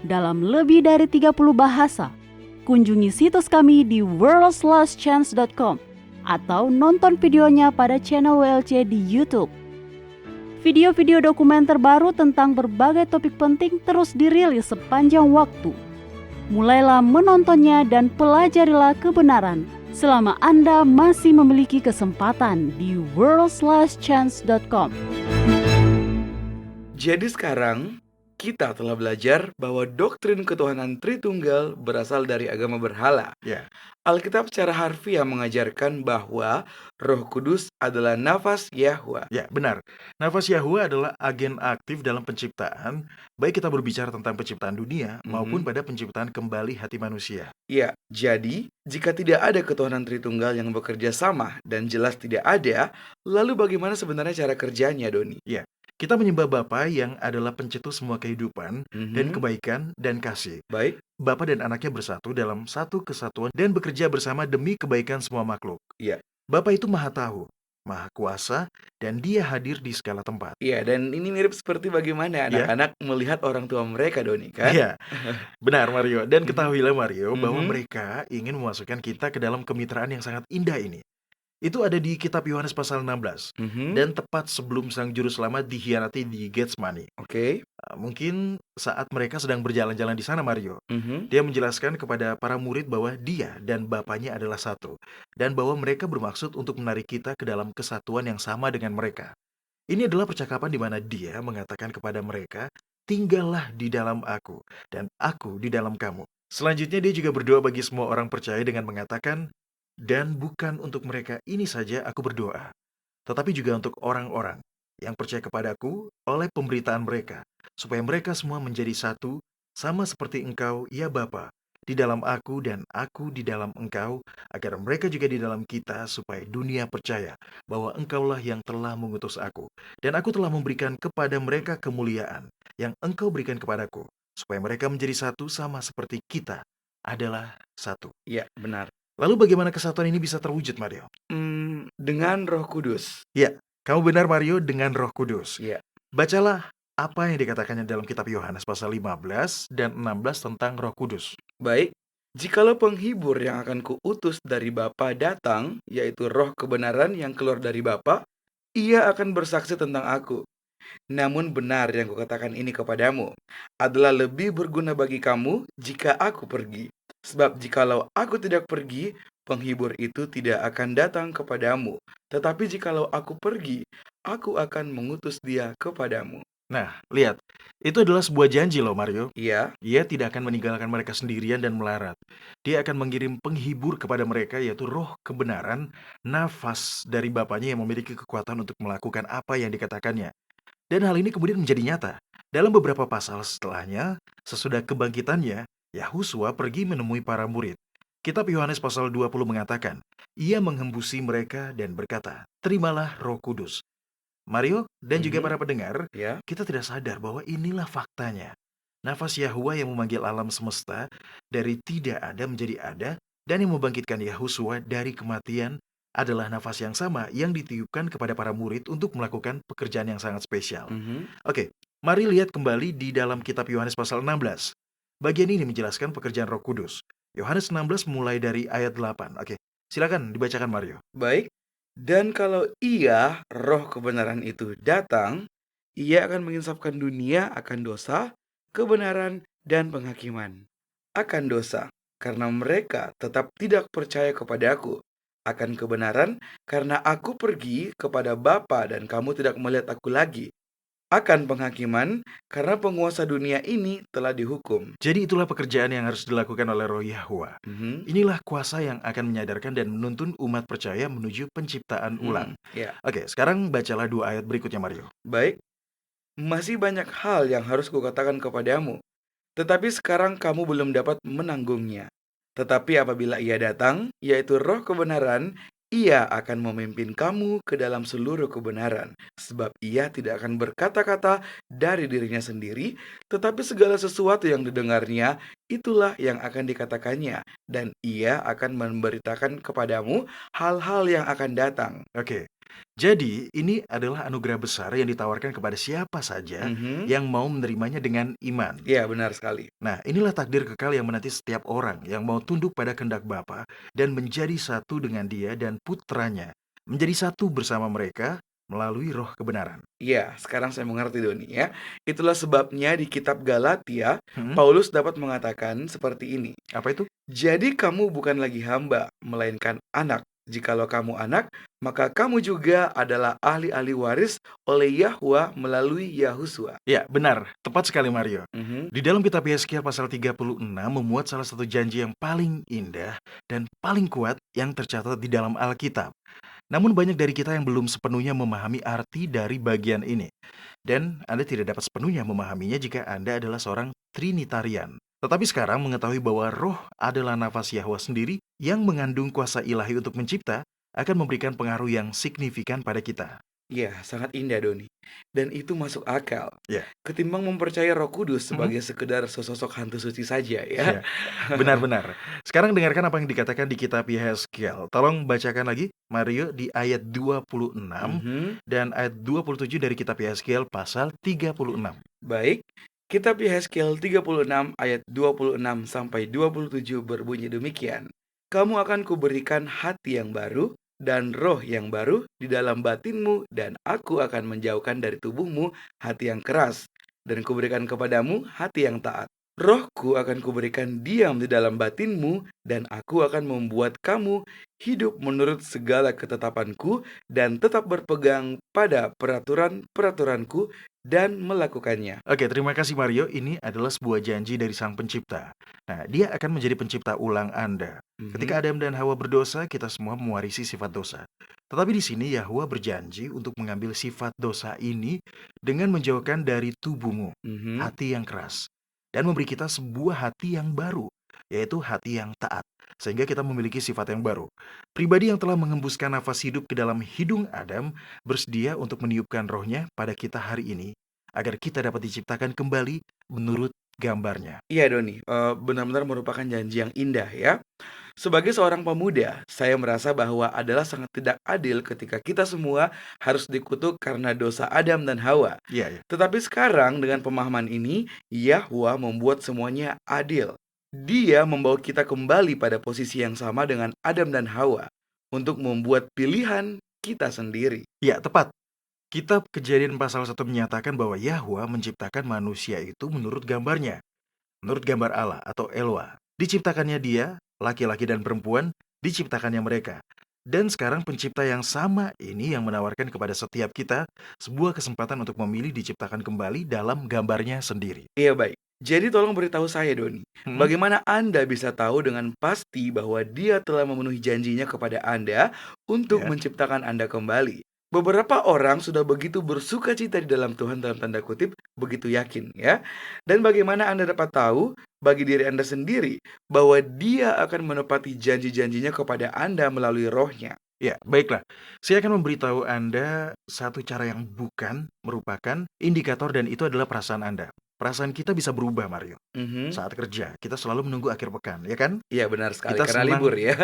dalam lebih dari 30 bahasa. Kunjungi situs kami di worldslastchance.com atau nonton videonya pada channel WLC di YouTube. Video-video dokumenter baru tentang berbagai topik penting terus dirilis sepanjang waktu. Mulailah menontonnya dan pelajarilah kebenaran selama Anda masih memiliki kesempatan di worldslastchance.com. Jadi sekarang kita telah belajar bahwa doktrin ketuhanan Tritunggal berasal dari agama berhala. Ya, Alkitab secara harfiah mengajarkan bahwa Roh Kudus adalah nafas Yahwa. ya, benar. Nafas Yahwa adalah agen aktif dalam penciptaan, baik kita berbicara tentang penciptaan dunia maupun pada penciptaan kembali hati manusia. Ya, jadi jika tidak ada ketuhanan Tritunggal yang bekerja sama dan jelas tidak ada, lalu bagaimana sebenarnya cara kerjanya, Doni? Ya, kita menyembah Bapa yang adalah pencetus semua kehidupan dan Mhm. kebaikan dan kasih. Baik, Bapa dan anaknya bersatu dalam satu kesatuan dan bekerja bersama demi kebaikan semua makhluk. iya. Bapa itu maha tahu, maha kuasa, dan dia hadir di segala tempat. Iya, dan ini mirip seperti bagaimana Ya. anak-anak melihat orang tua mereka, Doni, kan? Iya, benar Mario. Dan ketahuilah Mario bahwa Mhm. mereka ingin memasukkan kita ke dalam kemitraan yang sangat indah ini. Itu ada di kitab Yohanes pasal 16. Mhm. Dan tepat sebelum sang juru selamat dikhianati di Getsemani. Oke. Mungkin saat mereka sedang berjalan-jalan di sana Mario. Mhm. Dia menjelaskan kepada para murid bahwa dia dan Bapaknya adalah satu. Dan bahwa mereka bermaksud untuk menarik kita ke dalam kesatuan yang sama dengan mereka. Ini adalah percakapan di mana dia mengatakan kepada mereka, tinggallah di dalam aku, dan aku di dalam kamu. Selanjutnya dia juga berdoa bagi semua orang percaya dengan mengatakan, dan bukan untuk mereka ini saja aku berdoa, tetapi juga untuk orang-orang yang percaya kepadaku oleh pemberitaan mereka, supaya mereka semua menjadi satu, sama seperti engkau, ya Bapa, di dalam aku dan aku di dalam engkau, agar mereka juga di dalam kita, supaya dunia percaya bahwa engkaulah yang telah mengutus aku, dan aku telah memberikan kepada mereka kemuliaan yang engkau berikan kepadaku, supaya mereka menjadi satu sama seperti kita adalah satu. Iya, benar. Lalu bagaimana kesatuan ini bisa terwujud, Mario? Dengan Roh Kudus. Ya, kamu benar Mario, dengan Roh Kudus. Iya. Bacalah apa yang dikatakannya dalam kitab Yohanes pasal 15 dan 16 tentang Roh Kudus. Baik, jikalau penghibur yang akan kuutus dari Bapa datang, yaitu Roh kebenaran yang keluar dari Bapa, ia akan bersaksi tentang aku. Namun benar yang kukatakan ini kepadamu adalah lebih berguna bagi kamu jika aku pergi. Sebab jikalau aku tidak pergi, penghibur itu tidak akan datang kepadamu. Tetapi jikalau aku pergi, aku akan mengutus dia kepadamu. Nah, lihat, itu adalah sebuah janji loh Mario. Iya, Ia tidak akan meninggalkan mereka sendirian dan melarat. Dia akan mengirim penghibur kepada mereka, yaitu Roh kebenaran, nafas dari Bapanya yang memiliki kekuatan untuk melakukan apa yang dikatakannya. Dan hal ini kemudian menjadi nyata. Dalam beberapa pasal setelahnya, sesudah kebangkitannya, Yahusua pergi menemui para murid. Kitab Yohanes pasal 20 mengatakan, ia menghembusi mereka dan berkata, terimalah Roh Kudus. Mario dan juga para pendengar, ya. kita tidak sadar bahwa inilah faktanya. Nafas Yahwa yang memanggil alam semesta dari tidak ada menjadi ada dan yang membangkitkan Yahusua dari kematian adalah nafas yang sama yang ditiupkan kepada para murid untuk melakukan pekerjaan yang sangat spesial. Oke, mari lihat kembali di dalam kitab Yohanes pasal 16. Bagian ini menjelaskan pekerjaan Roh Kudus. Yohanes 16 mulai dari ayat 8. Oke, silakan dibacakan Mario. Baik, dan kalau ia, Roh kebenaran itu datang, ia akan menginsafkan dunia akan dosa, kebenaran, dan penghakiman. Akan dosa, karena mereka tetap tidak percaya kepadaku. Akan kebenaran, karena aku pergi kepada Bapa dan kamu tidak melihat aku lagi. Akan penghakiman, karena penguasa dunia ini telah dihukum. Jadi itulah pekerjaan yang harus dilakukan oleh Roh Yahwa. Inilah kuasa yang akan menyadarkan dan menuntun umat percaya menuju penciptaan ulang. Ya. Oke, sekarang bacalah 2 ayat berikutnya Mario. Baik, masih banyak hal yang harus kukatakan kepadamu, tetapi sekarang kamu belum dapat menanggungnya. Tetapi apabila ia datang, yaitu Roh kebenaran, ia akan memimpin kamu ke dalam seluruh kebenaran. Sebab ia tidak akan berkata-kata dari dirinya sendiri, tetapi segala sesuatu yang didengarnya, itulah yang akan dikatakannya. Dan ia akan memberitakan kepadamu hal-hal yang akan datang. Oke, jadi ini adalah anugerah besar yang ditawarkan kepada siapa saja yang mau menerimanya dengan iman. Iya, benar sekali. Nah, inilah takdir kekal yang menanti setiap orang yang mau tunduk pada kehendak Bapa dan menjadi satu dengan Dia dan putranya, menjadi satu bersama mereka melalui Roh kebenaran. Iya, sekarang saya mengerti Doni ya. Itulah sebabnya di kitab Galatia, Paulus dapat mengatakan seperti ini. Apa itu? Jadi kamu bukan lagi hamba, melainkan anak. Jikalau kamu anak, maka kamu juga adalah ahli-ahli waris oleh Yahwa melalui Yahusua. Ya, benar. Tepat sekali Mario. Di dalam kitab Yeskiel pasal 36 memuat salah satu janji yang paling indah dan paling kuat yang tercatat di dalam Alkitab. Namun banyak dari kita yang belum sepenuhnya memahami arti dari bagian ini. Dan Anda tidak dapat sepenuhnya memahaminya jika Anda adalah seorang Trinitarian. Tetapi sekarang mengetahui bahwa roh adalah nafas Yahwa sendiri yang mengandung kuasa ilahi untuk mencipta akan memberikan pengaruh yang signifikan pada kita. Ya, sangat indah Doni. Dan itu masuk akal. Ya. Ketimbang mempercayai Roh Kudus sebagai sekedar sesosok hantu suci saja ya. Benar-benar. Sekarang dengarkan apa yang dikatakan di kitab Yeskiel. Tolong bacakan lagi Mario di ayat 26 dan ayat 27 dari kitab Yeskiel pasal 36. Baik. Kitab Yeskiel 36 ayat 26 sampai 27 berbunyi demikian. Kamu akan kuberikan hati yang baru dan roh yang baru di dalam batinmu, dan aku akan menjauhkan dari tubuhmu hati yang keras, dan kuberikan kepadamu hati yang taat. Rohku akan kuberikan diam di dalam batinmu, dan aku akan membuat kamu hidup menurut segala ketetapanku, dan tetap berpegang pada peraturan-peraturanku, dan melakukannya. Oke, terima kasih Mario. Ini adalah sebuah janji dari Sang Pencipta. Nah, dia akan menjadi pencipta ulang Anda. Ketika Adam dan Hawa berdosa, kita semua mewarisi sifat dosa. Tetapi di sini Yahwa berjanji untuk mengambil sifat dosa ini dengan menjauhkan dari tubuhmu, hati yang keras, dan memberi kita sebuah hati yang baru, yaitu hati yang taat, sehingga kita memiliki sifat yang baru. Pribadi yang telah mengembuskan nafas hidup ke dalam hidung Adam bersedia untuk meniupkan rohnya pada kita hari ini, agar kita dapat diciptakan kembali menurut gambarnya. Iya Doni, benar-benar merupakan janji yang indah ya. Sebagai seorang pemuda, saya merasa bahwa adalah sangat tidak adil ketika kita semua harus dikutuk karena dosa Adam dan Hawa. Iya, ya. Tetapi sekarang dengan pemahaman ini, Yahwa membuat semuanya adil. Dia membawa kita kembali pada posisi yang sama dengan Adam dan Hawa untuk membuat pilihan kita sendiri. Ya, tepat. Kitab Kejadian pasal 1 menyatakan bahwa Yahwa menciptakan manusia itu menurut gambarnya, menurut gambar Allah atau Elwa. Diciptakannya dia, laki-laki dan perempuan, diciptakannya mereka. Dan sekarang pencipta yang sama ini yang menawarkan kepada setiap kita sebuah kesempatan untuk memilih diciptakan kembali dalam gambarnya sendiri. Iya baik. Jadi tolong beritahu saya Doni, Hmm? bagaimana Anda bisa tahu dengan pasti bahwa dia telah memenuhi janjinya kepada Anda untuk Ya. menciptakan Anda kembali? Beberapa orang sudah begitu bersuka cita di dalam Tuhan dalam tanda kutip, begitu yakin ya. Dan bagaimana Anda dapat tahu bagi diri Anda sendiri bahwa dia akan menepati janji-janjinya kepada Anda melalui rohnya? Ya, baiklah. Saya akan memberitahu Anda satu cara yang bukan merupakan indikator dan itu adalah perasaan Anda. Perasaan kita bisa berubah, Mario. Saat kerja, kita selalu menunggu akhir pekan, ya kan? Iya benar sekali, Kita karena senang. libur ya.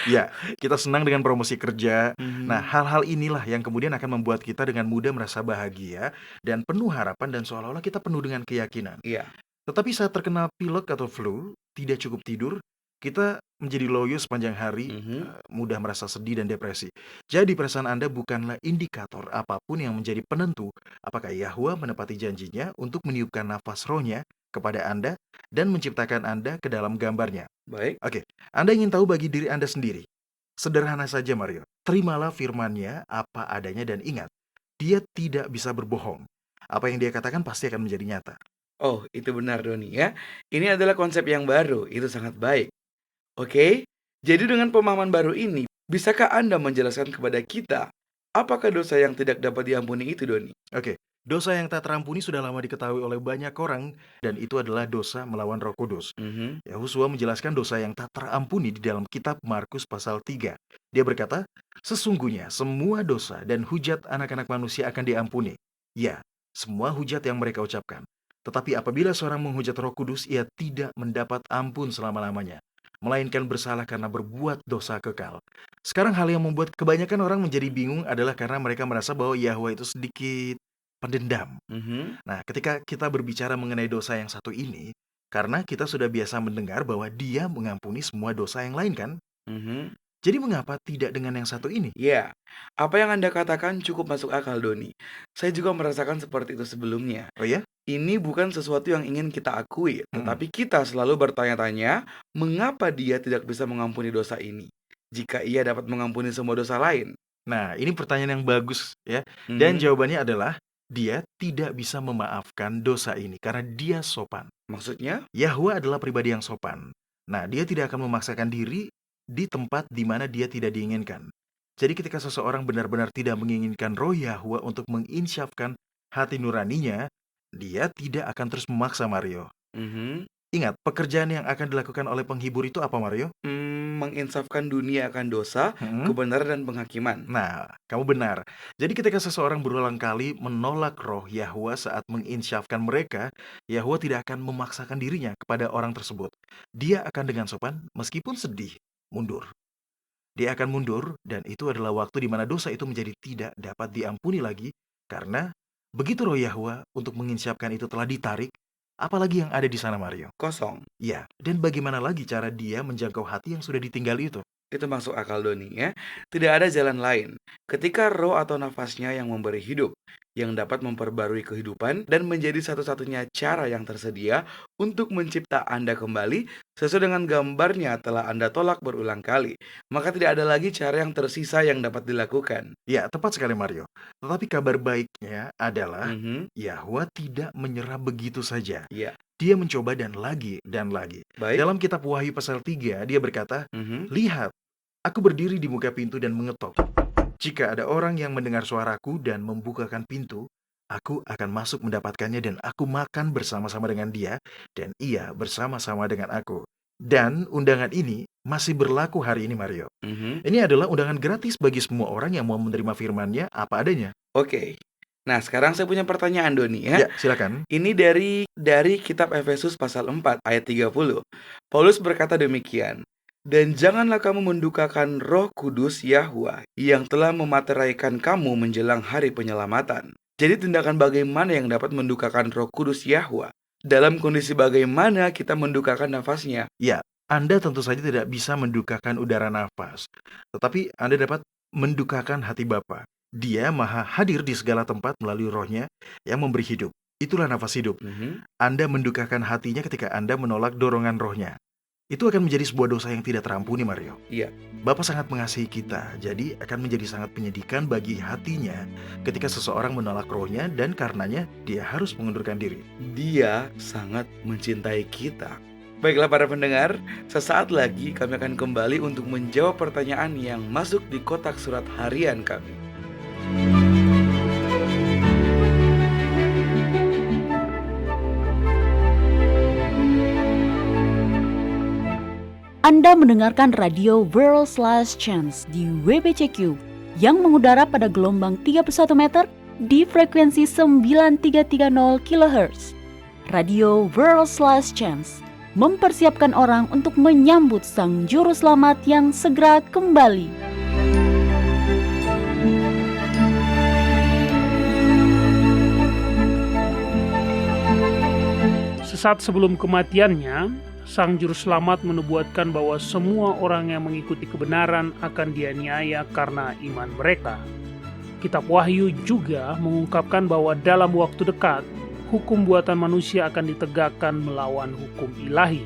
Ya, kita senang dengan promosi kerja. Nah, Mhm. hal-hal inilah yang kemudian akan membuat kita dengan mudah merasa bahagia dan penuh harapan dan seolah-olah kita penuh dengan keyakinan. Iya. Tetapi saat terkena pilek atau flu, tidak cukup tidur, kita menjadi loyo sepanjang hari, Mhm. mudah merasa sedih dan depresi. Jadi perasaan Anda bukanlah indikator apapun yang menjadi penentu apakah Yahwa menepati janjinya untuk meniupkan nafas rohnya kepada Anda dan menciptakan Anda ke dalam gambarnya. Baik. Oke, Anda ingin tahu bagi diri Anda sendiri. Sederhana saja Mario, terimalah firman-Nya apa adanya dan ingat, dia tidak bisa berbohong. Apa yang dia katakan pasti akan menjadi nyata. Oh, itu benar Doni ya. Ini adalah konsep yang baru, itu sangat baik. Oke, jadi dengan pemahaman baru ini, bisakah Anda menjelaskan kepada kita apakah dosa yang tidak dapat diampuni itu, Doni? Oke, dosa yang tak terampuni sudah lama diketahui oleh banyak orang dan itu adalah dosa melawan Roh Kudus. Mhm. Yahusua menjelaskan dosa yang tak terampuni di dalam kitab Markus pasal 3. Dia berkata, sesungguhnya semua dosa dan hujat anak-anak manusia akan diampuni. Ya, semua hujat yang mereka ucapkan. Tetapi apabila seorang menghujat Roh Kudus, ia tidak mendapat ampun selama-lamanya, melainkan bersalah karena berbuat dosa kekal. Sekarang hal yang membuat kebanyakan orang menjadi bingung adalah karena mereka merasa bahwa Yahwa itu sedikit pendendam. Mhm. Nah, ketika kita berbicara mengenai dosa yang satu ini, karena kita sudah biasa mendengar bahwa dia mengampuni semua dosa yang lain kan? Mhm. Jadi mengapa tidak dengan yang satu ini? Ya, apa yang Anda katakan cukup masuk akal, Doni. Saya juga merasakan seperti itu sebelumnya. Oh ya? Ini bukan sesuatu yang ingin kita akui, Mm-mm. tetapi kita selalu bertanya-tanya, mengapa dia tidak bisa mengampuni dosa ini, jika ia dapat mengampuni semua dosa lain? Nah, ini pertanyaan yang bagus ya. Dan Mhm. jawabannya adalah dia tidak bisa memaafkan dosa ini karena dia sopan. Maksudnya? Yahwa adalah pribadi yang sopan. Nah, dia tidak akan memaksakan diri di tempat di mana dia tidak diinginkan. Jadi ketika seseorang benar-benar tidak menginginkan roh Yahwa untuk menginsyafkan hati nuraninya, dia tidak akan terus memaksa Mario. Mhm. Ingat, pekerjaan yang akan dilakukan oleh penghibur itu apa Mario? Menginsafkan dunia akan dosa, Hmm? kebenaran dan penghakiman. Nah, kamu benar. Jadi ketika seseorang berulang kali menolak roh Yahwa saat menginsyafkan mereka, Yahwa tidak akan memaksakan dirinya kepada orang tersebut. Dia akan dengan sopan, meskipun sedih, mundur. Dia akan mundur, dan itu adalah waktu di mana dosa itu menjadi tidak dapat diampuni lagi, karena begitu roh Yahwa untuk menginsyafkan itu telah ditarik, apalagi yang ada di sana Mario? Kosong. Ya, dan bagaimana lagi cara dia menjangkau hati yang sudah ditinggal itu? Itu masuk akal Doni ya. Tidak ada jalan lain. Ketika roh atau nafasnya yang memberi hidup, yang dapat memperbarui kehidupan dan menjadi satu-satunya cara yang tersedia untuk mencipta Anda kembali sesuai dengan gambarnya telah Anda tolak berulang kali. Maka tidak ada lagi cara yang tersisa yang dapat dilakukan. Ya, tepat sekali Mario. Tetapi kabar baiknya adalah Mhm. Yahwa tidak menyerah begitu saja. Iya. Dia mencoba dan lagi dan lagi. Baik. Dalam kitab Wahyu pasal 3, dia berkata, Mhm. lihat, aku berdiri di muka pintu dan mengetok. Jika ada orang yang mendengar suaraku dan membukakan pintu, aku akan masuk mendapatkannya dan aku makan bersama-sama dengan dia dan ia bersama-sama dengan aku. Dan undangan ini masih berlaku hari ini Mario. Mhm. Ini adalah undangan gratis bagi semua orang yang mau menerima firman-Nya apa adanya. Oke. Nah, sekarang saya punya pertanyaan Doni ya. Ya, silakan. Ini dari kitab Efesus pasal 4 ayat 30. Paulus berkata demikian, "Dan janganlah kamu mendukakan Roh Kudus Yahwa yang telah memateraikan kamu menjelang hari penyelamatan." Jadi tindakan bagaimana yang dapat mendukakan Roh Kudus Yahwa? Dalam kondisi bagaimana kita mendukakan nafasnya? Ya, Anda tentu saja tidak bisa mendukakan udara nafas, tetapi Anda dapat mendukakan hati Bapa. Dia maha hadir di segala tempat melalui rohnya yang memberi hidup. Itulah nafas hidup. Anda mendukakan hatinya ketika Anda menolak dorongan rohnya. Itu akan menjadi sebuah dosa yang tidak terampuni, Mario. Iya. Bapa sangat mengasihi kita, jadi akan menjadi sangat menyedihkan bagi hatinya ketika seseorang menolak rohnya dan karenanya dia harus mengundurkan diri. Dia sangat mencintai kita. Baiklah para pendengar, sesaat lagi kami akan kembali untuk menjawab pertanyaan yang masuk di kotak surat harian kami. Anda mendengarkan radio World's Last Chance di WBCQ yang mengudara pada gelombang 31 meter di frekuensi 9330 kHz. Radio World's Last Chance mempersiapkan orang untuk menyambut Sang Juru Selamat yang segera kembali. Sesaat sebelum kematiannya, Sang Juru Selamat menubuatkan bahwa semua orang yang mengikuti kebenaran akan dianiaya karena iman mereka. Kitab Wahyu juga mengungkapkan bahwa dalam waktu dekat, hukum buatan manusia akan ditegakkan melawan hukum ilahi.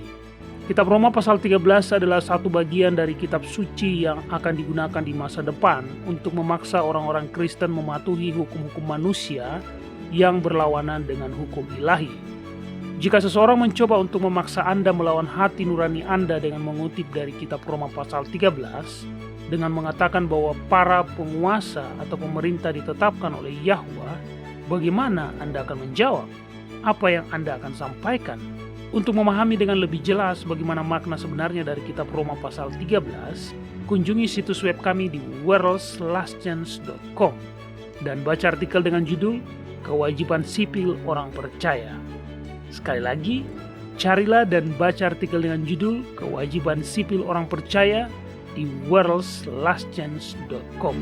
Kitab Roma pasal 13 adalah satu bagian dari kitab suci yang akan digunakan di masa depan untuk memaksa orang-orang Kristen mematuhi hukum-hukum manusia yang berlawanan dengan hukum ilahi. Jika seseorang mencoba untuk memaksa Anda melawan hati nurani Anda dengan mengutip dari kitab Roma pasal 13, dengan mengatakan bahwa para penguasa atau pemerintah ditetapkan oleh Yahwa, bagaimana Anda akan menjawab? Apa yang Anda akan sampaikan? Untuk memahami dengan lebih jelas bagaimana makna sebenarnya dari kitab Roma pasal 13, kunjungi situs web kami di worldslastchance.com dan baca artikel dengan judul Kewajiban Sipil Orang Percaya. Sekali lagi, carilah dan baca artikel dengan judul Kewajiban Sipil Orang Percaya di worldslastchance.com.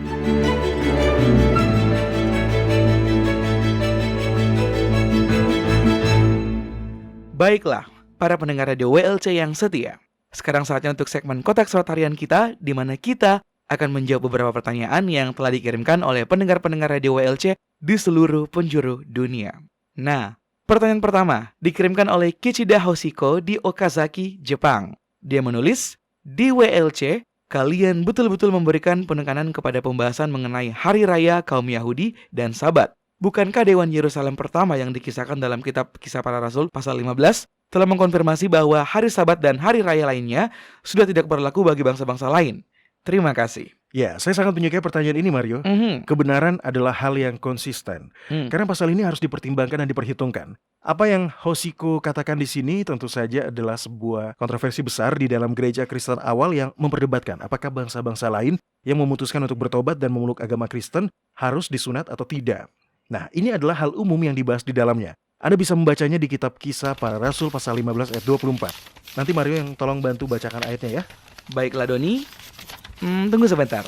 Baiklah, para pendengar radio WLC yang setia. Sekarang saatnya untuk segmen kotak surat harian kita, di mana kita akan menjawab beberapa pertanyaan yang telah dikirimkan oleh pendengar-pendengar radio WLC di seluruh penjuru dunia. Nah, pertanyaan pertama dikirimkan oleh Kichida Hoshiko di Okazaki, Jepang. Dia menulis, di WLC, kalian betul-betul memberikan penekanan kepada pembahasan mengenai hari raya kaum Yahudi dan Sabat. Bukankah Dewan Yerusalem pertama yang dikisahkan dalam kitab Kisah Para Rasul pasal 15 telah mengkonfirmasi bahwa hari Sabat dan hari raya lainnya sudah tidak berlaku bagi bangsa-bangsa lain? Terima kasih. Ya, saya sangat menyukai pertanyaan ini, Mario. Kebenaran adalah hal yang konsisten. Karena pasal ini harus dipertimbangkan dan diperhitungkan. Apa yang Hoshiko katakan di sini tentu saja adalah sebuah kontroversi besar di dalam gereja Kristen awal yang memperdebatkan apakah bangsa-bangsa lain yang memutuskan untuk bertobat dan memeluk agama Kristen harus disunat atau tidak. Nah, ini adalah hal umum yang dibahas di dalamnya. Anda bisa membacanya di kitab Kisah Para Rasul pasal 15 ayat 24. Nanti Mario yang tolong bantu bacakan ayatnya ya. Baiklah Doni. Tunggu sebentar.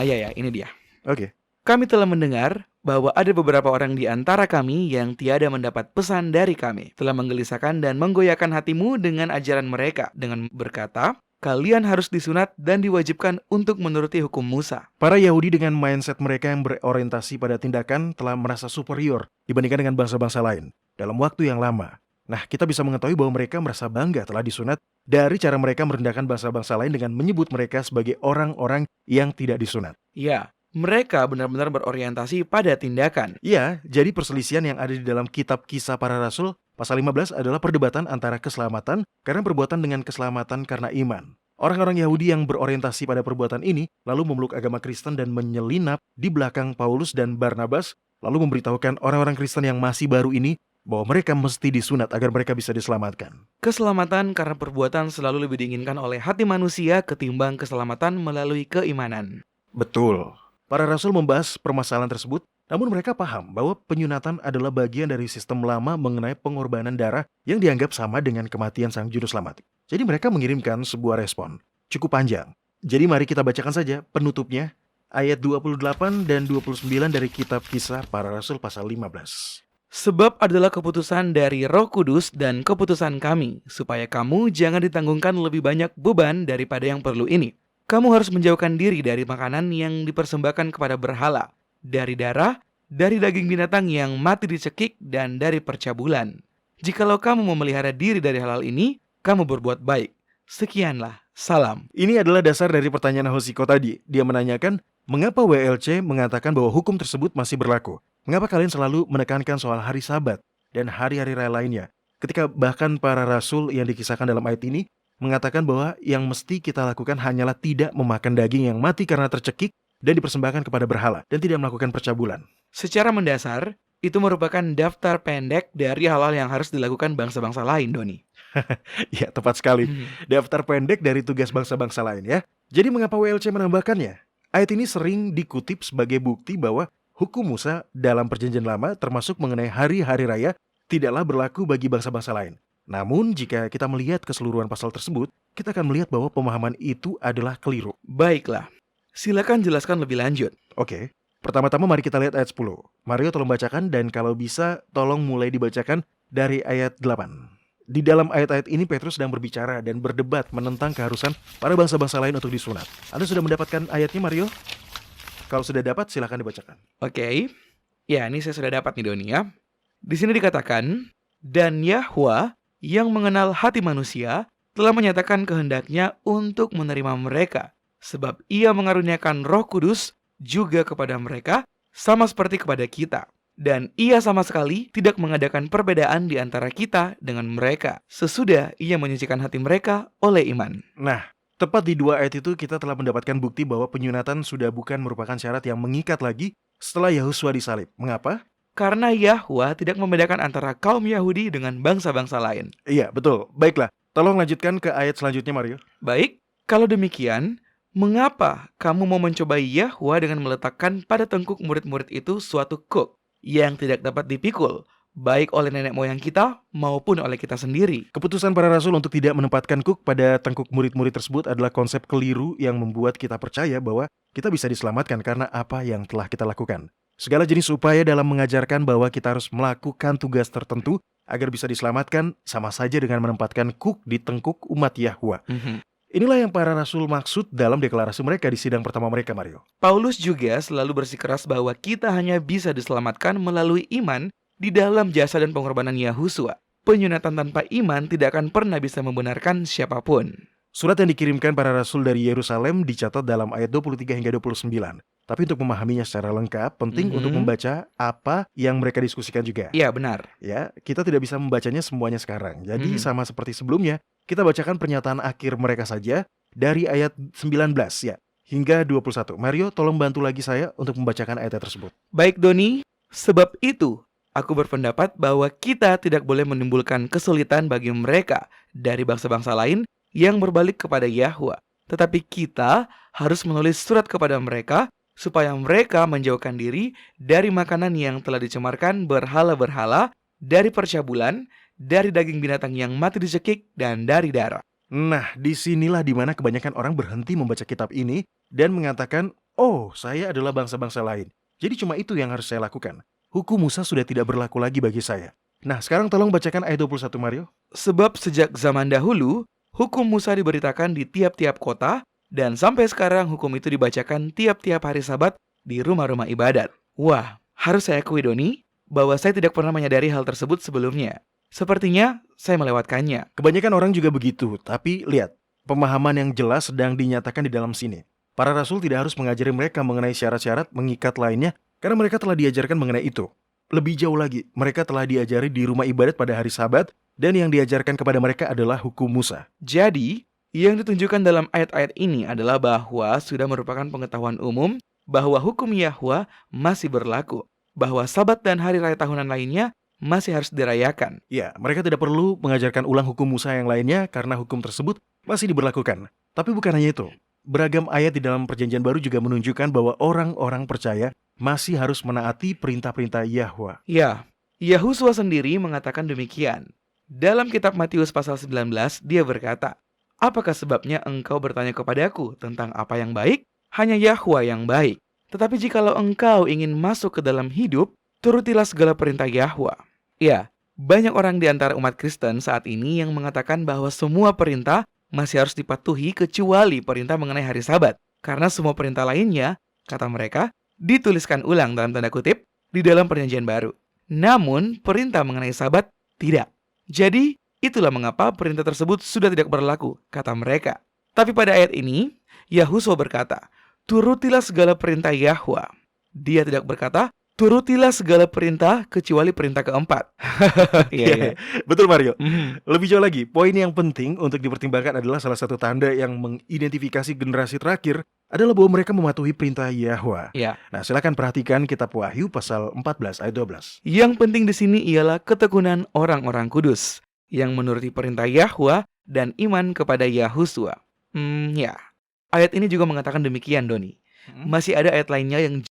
Ya, ini dia. Oke. Kami telah mendengar bahwa ada beberapa orang di antara kami yang tiada mendapat pesan dari kami, telah menggelisahkan dan menggoyahkan hatimu dengan ajaran mereka, dengan berkata, kalian harus disunat dan diwajibkan untuk menuruti hukum Musa. Para Yahudi dengan mindset mereka yang berorientasi pada tindakan telah merasa superior dibandingkan dengan bangsa-bangsa lain dalam waktu yang lama. Nah, kita bisa mengetahui bahwa mereka merasa bangga telah disunat dari cara mereka merendahkan bangsa-bangsa lain dengan menyebut mereka sebagai orang-orang yang tidak disunat. Ya, mereka benar-benar berorientasi pada tindakan. Ya, jadi perselisihan yang ada di dalam kitab Kisah Para Rasul pasal 15 adalah perdebatan antara keselamatan karena perbuatan dengan keselamatan karena iman. Orang-orang Yahudi yang berorientasi pada perbuatan ini lalu memeluk agama Kristen dan menyelinap di belakang Paulus dan Barnabas, lalu memberitahukan orang-orang Kristen yang masih baru ini bahwa mereka mesti disunat agar mereka bisa diselamatkan. Keselamatan karena perbuatan selalu lebih diinginkan oleh hati manusia ketimbang keselamatan melalui keimanan. Betul. Para rasul membahas permasalahan tersebut Namun mereka paham bahwa penyunatan adalah bagian dari sistem lama mengenai pengorbanan darah yang dianggap sama dengan kematian Sang Juru Selamat. Jadi mereka mengirimkan sebuah respon cukup panjang. Jadi mari kita bacakan saja penutupnya, ayat 28 dan 29 dari kitab Kisah Para Rasul pasal 15. Sebab adalah keputusan dari Roh Kudus dan keputusan kami, supaya kamu jangan ditanggungkan lebih banyak beban daripada yang perlu ini. Kamu harus menjauhkan diri dari makanan yang dipersembahkan kepada berhala, dari darah, dari daging binatang yang mati dicekik, dan dari percabulan. Jikalau kamu memelihara diri dari hal-hal ini, kamu berbuat baik. Sekianlah, salam. Ini adalah dasar dari pertanyaan Hoshiko tadi. Dia menanyakan, mengapa WLC mengatakan bahwa hukum tersebut masih berlaku? Mengapa kalian selalu menekankan soal hari Sabat dan hari-hari raya lainnya? Ketika bahkan para rasul yang dikisahkan dalam ayat ini mengatakan bahwa yang mesti kita lakukan hanyalah tidak memakan daging yang mati karena tercekik dan dipersembahkan kepada berhala dan tidak melakukan percabulan. Secara mendasar, itu merupakan daftar pendek dari hal-hal yang harus dilakukan bangsa-bangsa lain, Doni. Ya, tepat sekali. Daftar pendek dari tugas bangsa-bangsa lain ya. Jadi mengapa WLC menambahkannya? Ayat ini sering dikutip sebagai bukti bahwa hukum Musa dalam perjanjian lama termasuk mengenai hari-hari raya tidaklah berlaku bagi bangsa-bangsa lain. Namun jika kita melihat keseluruhan pasal tersebut, kita akan melihat bahwa pemahaman itu adalah keliru. Baiklah, silakan jelaskan lebih lanjut. Oke, pertama-tama mari kita lihat ayat 10. Mario tolong bacakan dan kalau bisa tolong mulai dibacakan dari ayat 8. Di dalam ayat-ayat ini Petrus sedang berbicara dan berdebat menentang keharusan para bangsa-bangsa lain untuk disunat. Anda sudah mendapatkan ayatnya, Mario? Kalau sudah dapat, silakan dibacakan. Oke, ya ini saya sudah dapat nih, Doni ya. Di sini dikatakan, dan Yahwa yang mengenal hati manusia telah menyatakan kehendaknya untuk menerima mereka, sebab ia mengaruniakan Roh Kudus juga kepada mereka, sama seperti kepada kita. Dan ia sama sekali tidak mengadakan perbedaan di antara kita dengan mereka, sesudah ia menyucikan hati mereka oleh iman. Nah, tepat di 2 ayat itu kita telah mendapatkan bukti bahwa penyunatan sudah bukan merupakan syarat yang mengikat lagi setelah Yahusua disalib. Mengapa? Karena Yahwa tidak membedakan antara kaum Yahudi dengan bangsa-bangsa lain. Iya, betul. Baiklah, tolong lanjutkan ke ayat selanjutnya, Mario. Baik, kalau demikian, mengapa kamu mau mencobai Yahwa dengan meletakkan pada tengkuk murid-murid itu suatu kuk yang tidak dapat dipikul, baik oleh nenek moyang kita maupun oleh kita sendiri? Keputusan para rasul untuk tidak menempatkan kuk pada tengkuk murid-murid tersebut adalah konsep keliru yang membuat kita percaya bahwa kita bisa diselamatkan karena apa yang telah kita lakukan. Segala jenis upaya dalam mengajarkan bahwa kita harus melakukan tugas tertentu agar bisa diselamatkan sama saja dengan menempatkan kuk di tengkuk umat Yahwa. Inilah yang para rasul maksud dalam deklarasi mereka di sidang pertama mereka, Mario. Paulus juga selalu bersikeras bahwa kita hanya bisa diselamatkan melalui iman di dalam jasa dan pengorbanan Yahusua. Penyunatan tanpa iman tidak akan pernah bisa membenarkan siapapun. Surat yang dikirimkan para rasul dari Yerusalem dicatat dalam ayat 23 hingga 29. Tapi untuk memahaminya secara lengkap, penting untuk membaca apa yang mereka diskusikan juga. Iya, benar. Ya, kita tidak bisa membacanya semuanya sekarang. Jadi sama seperti sebelumnya, kita bacakan pernyataan akhir mereka saja dari ayat 19 ya hingga 21. Mario, tolong bantu lagi saya untuk membacakan ayat tersebut. Baik, Doni. Sebab itu, aku berpendapat bahwa kita tidak boleh menimbulkan kesulitan bagi mereka dari bangsa-bangsa lain yang berbalik kepada Yahwa. Tetapi kita harus menulis surat kepada mereka supaya mereka menjauhkan diri dari makanan yang telah dicemarkan berhala-berhala, dari percabulan, dari daging binatang yang mati dicekik, dan dari darah. Nah, disinilah dimana kebanyakan orang berhenti membaca kitab ini dan mengatakan, oh, saya adalah bangsa-bangsa lain. Jadi cuma itu yang harus saya lakukan. Hukum Musa sudah tidak berlaku lagi bagi saya. Nah, sekarang tolong bacakan ayat 21, Mario. Sebab sejak zaman dahulu, hukum Musa diberitakan di tiap-tiap kota, dan sampai sekarang hukum itu dibacakan tiap-tiap hari Sabat di rumah-rumah ibadat. Wah, harus saya akui, Doni, bahwa saya tidak pernah menyadari hal tersebut sebelumnya. Sepertinya saya melewatkannya. Kebanyakan orang juga begitu, tapi lihat, pemahaman yang jelas sedang dinyatakan di dalam sini. Para rasul tidak harus mengajari mereka mengenai syarat-syarat mengikat lainnya, karena mereka telah diajarkan mengenai itu. Lebih jauh lagi, mereka telah diajari di rumah ibadat pada hari Sabat, dan yang diajarkan kepada mereka adalah hukum Musa. Jadi, yang ditunjukkan dalam ayat-ayat ini adalah bahwa sudah merupakan pengetahuan umum bahwa hukum Yahwa masih berlaku, bahwa Sabat dan hari raya tahunan lainnya masih harus dirayakan. Ya, mereka tidak perlu mengajarkan ulang hukum Musa yang lainnya karena hukum tersebut masih diberlakukan. Tapi bukan hanya itu. beragam ayat di dalam Perjanjian Baru juga menunjukkan bahwa orang-orang percaya masih harus menaati perintah-perintah Yahwa. Ya, Yahusua sendiri mengatakan demikian. Dalam kitab Matius pasal 19, dia berkata, "Apakah sebabnya engkau bertanya kepadaku tentang apa yang baik? Hanya Yahwa yang baik. Tetapi jikalau engkau ingin masuk ke dalam hidup, turutilah segala perintah Yahwa." Ya, banyak orang di antara umat Kristen saat ini yang mengatakan bahwa semua perintah masih harus dipatuhi kecuali perintah mengenai hari Sabat. Karena semua perintah lainnya, kata mereka, dituliskan ulang dalam tanda kutip di dalam Perjanjian Baru. Namun, perintah mengenai Sabat tidak. Jadi, itulah mengapa perintah tersebut sudah tidak berlaku, kata mereka. Tapi pada ayat ini, Yahusua berkata, "Turutilah segala perintah Yahwa." Dia tidak berkata, "Turutilah segala perintah kecuali perintah keempat." Iya. Betul Mario. Lebih jauh lagi, poin yang penting untuk dipertimbangkan adalah salah satu tanda yang mengidentifikasi generasi terakhir adalah bahwa mereka mematuhi perintah Yahwa. Ya. Nah, silakan perhatikan kitab Wahyu pasal 14 ayat 12. Yang penting di sini ialah ketekunan orang-orang kudus yang menuruti perintah Yahwa dan iman kepada Yahusua. Ya. Ayat ini juga mengatakan demikian, Doni. Masih ada ayat lainnya yang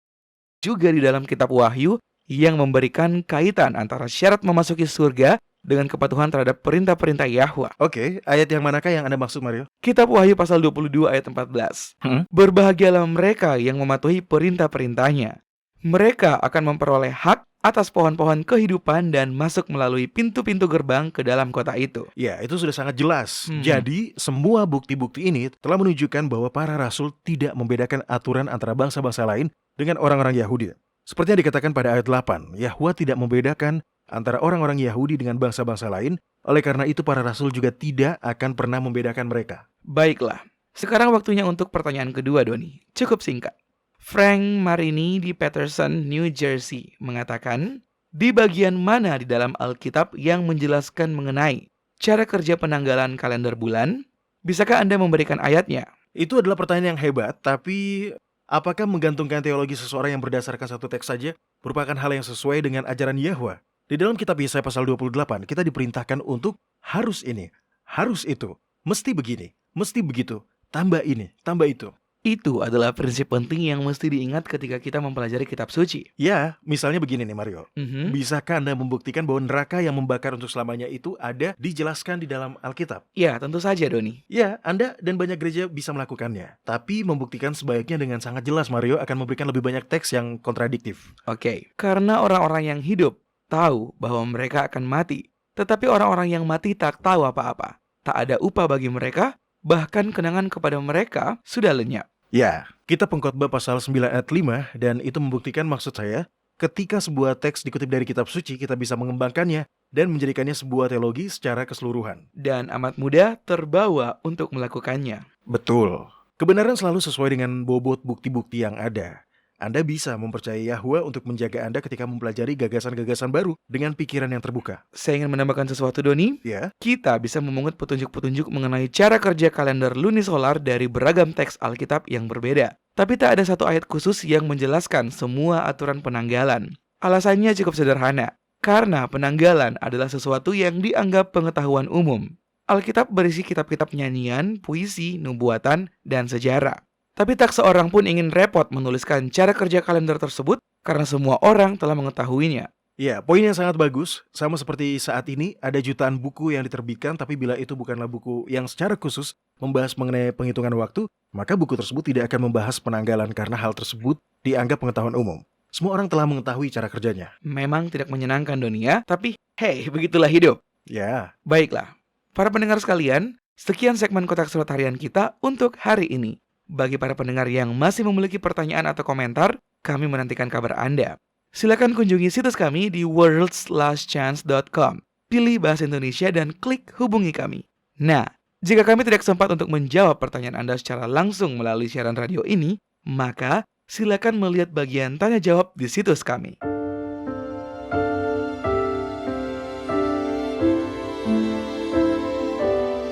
juga di dalam kitab Wahyu yang memberikan kaitan antara syarat memasuki surga dengan kepatuhan terhadap perintah-perintah Yahwa. Oke, ayat yang manakah yang Anda maksud, Mario? Kitab Wahyu pasal 22 ayat 14. "Berbahagialah mereka yang mematuhi perintah-perintahnya. Mereka akan memperoleh hak atas pohon-pohon kehidupan dan masuk melalui pintu-pintu gerbang ke dalam kota itu." Ya, itu sudah sangat jelas. Jadi, semua bukti-bukti ini telah menunjukkan bahwa para rasul tidak membedakan aturan antara bangsa-bangsa lain dengan orang-orang Yahudi. Seperti yang dikatakan pada ayat 8, Yahwa tidak membedakan antara orang-orang Yahudi dengan bangsa-bangsa lain, oleh karena itu para rasul juga tidak akan pernah membedakan mereka. Baiklah, sekarang waktunya untuk pertanyaan kedua, Doni. Cukup singkat. Frank Marini di Paterson, New Jersey mengatakan, di bagian mana di dalam Alkitab yang menjelaskan mengenai cara kerja penanggalan kalender bulan? Bisakah Anda memberikan ayatnya? Itu adalah pertanyaan yang hebat, tapi apakah menggantungkan teologi seseorang yang berdasarkan satu teks saja merupakan hal yang sesuai dengan ajaran Yahwa? Di dalam kitab Yesaya pasal 28, kita diperintahkan untuk harus ini, harus itu, mesti begini, mesti begitu, tambah ini, tambah itu. Itu adalah prinsip penting yang mesti diingat ketika kita mempelajari kitab suci. Ya, misalnya begini nih Mario. Bisakah Anda membuktikan bahwa neraka yang membakar untuk selamanya itu ada dijelaskan di dalam Alkitab? Ya, tentu saja, Doni. Ya, Anda dan banyak gereja bisa melakukannya. Tapi membuktikan sebaiknya dengan sangat jelas, Mario, akan memberikan lebih banyak teks yang kontradiktif. Oke, karena orang-orang yang hidup tahu bahwa mereka akan mati. Tetapi orang-orang yang mati tak tahu apa-apa. Tak ada upah bagi mereka, bahkan kenangan kepada mereka sudah lenyap. Ya, kita Pengkhotbah pasal 9 ayat 5, dan itu membuktikan maksud saya, ketika sebuah teks dikutip dari kitab suci, kita bisa mengembangkannya dan menjadikannya sebuah teologi secara keseluruhan. Dan amat mudah terbawa untuk melakukannya. Betul. Kebenaran selalu sesuai dengan bobot bukti-bukti yang ada. Anda bisa mempercayai Yahwa untuk menjaga Anda ketika mempelajari gagasan-gagasan baru dengan pikiran yang terbuka. Saya ingin menambahkan sesuatu, Doni. Ya. Kita bisa memungut petunjuk-petunjuk mengenai cara kerja kalender lunisolar dari beragam teks Alkitab yang berbeda. Tapi tak ada satu ayat khusus yang menjelaskan semua aturan penanggalan. Alasannya cukup sederhana. Karena penanggalan adalah sesuatu yang dianggap pengetahuan umum. Alkitab berisi kitab-kitab nyanyian, puisi, nubuatan, dan sejarah. Tapi tak seorang pun ingin repot menuliskan cara kerja kalender tersebut karena semua orang telah mengetahuinya. Ya, poin yang sangat bagus. Sama seperti saat ini, ada jutaan buku yang diterbitkan, tapi bila itu bukanlah buku yang secara khusus membahas mengenai penghitungan waktu, maka buku tersebut tidak akan membahas penanggalan karena hal tersebut dianggap pengetahuan umum. Semua orang telah mengetahui cara kerjanya. Memang tidak menyenangkan, Doni, ya, tapi hey, begitulah hidup. Ya. Baiklah, para pendengar sekalian, sekian segmen Kotak Surat Harian kita untuk hari ini. Bagi para pendengar yang masih memiliki pertanyaan atau komentar, kami menantikan kabar Anda. Silakan kunjungi situs kami di worldslastchance.com. Pilih bahasa Indonesia dan klik hubungi kami. Nah, jika kami tidak sempat untuk menjawab pertanyaan Anda secara langsung melalui siaran radio ini, maka silakan melihat bagian tanya jawab di situs kami.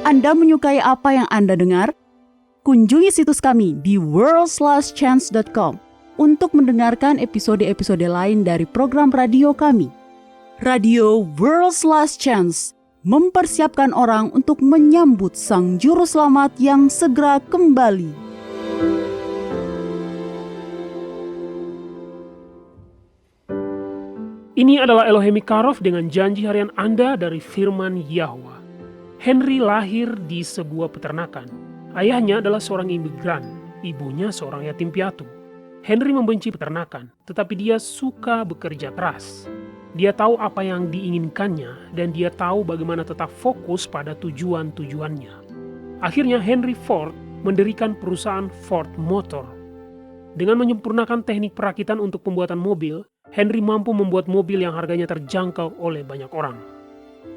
Anda menyukai apa yang Anda dengar? Kunjungi situs kami di worldslastchance.com untuk mendengarkan episode-episode lain dari program radio kami. Radio World's Last Chance mempersiapkan orang untuk menyambut Sang Juru Selamat yang segera kembali. Ini adalah Elohim Karov dengan janji harian Anda dari firman Yahwa. Henry lahir di sebuah peternakan. Ayahnya adalah seorang imigran, ibunya seorang yatim piatu. Henry membenci peternakan, tetapi dia suka bekerja keras. Dia tahu apa yang diinginkannya dan dia tahu bagaimana tetap fokus pada tujuan-tujuannya. Akhirnya Henry Ford mendirikan perusahaan Ford Motor. Dengan menyempurnakan teknik perakitan untuk pembuatan mobil, Henry mampu membuat mobil yang harganya terjangkau oleh banyak orang.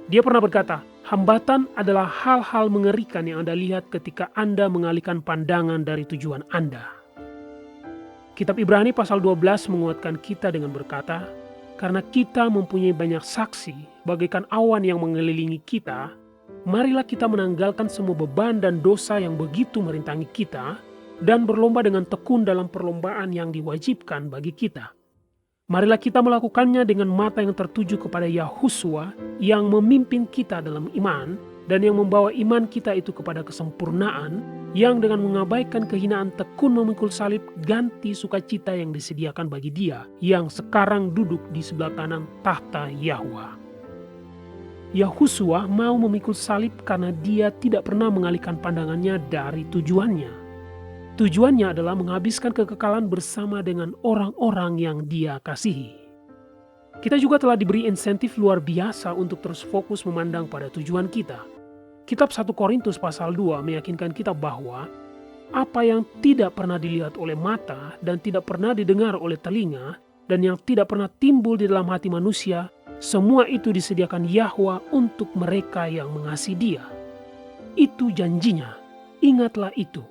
Dia pernah berkata, hambatan adalah hal-hal mengerikan yang Anda lihat ketika Anda mengalihkan pandangan dari tujuan Anda. Kitab Ibrani pasal 12 menguatkan kita dengan berkata, karena kita mempunyai banyak saksi, bagaikan awan yang mengelilingi kita, marilah kita menanggalkan semua beban dan dosa yang begitu merintangi kita, dan berlomba dengan tekun dalam perlombaan yang diwajibkan bagi kita. Marilah kita melakukannya dengan mata yang tertuju kepada Yahusua yang memimpin kita dalam iman dan yang membawa iman kita itu kepada kesempurnaan, yang dengan mengabaikan kehinaan tekun memikul salib ganti sukacita yang disediakan bagi Dia yang sekarang duduk di sebelah kanan tahta Yahwa. Yahusua mau memikul salib karena Dia tidak pernah mengalihkan pandangannya dari tujuannya. Tujuannya adalah menghabiskan kekekalan bersama dengan orang-orang yang Dia kasihi. Kita juga telah diberi insentif luar biasa untuk terus fokus memandang pada tujuan kita. Kitab 1 Korintus pasal 2 meyakinkan kita bahwa apa yang tidak pernah dilihat oleh mata dan tidak pernah didengar oleh telinga dan yang tidak pernah timbul di dalam hati manusia, semua itu disediakan Yahwa untuk mereka yang mengasihi Dia. Itu janjinya, ingatlah itu.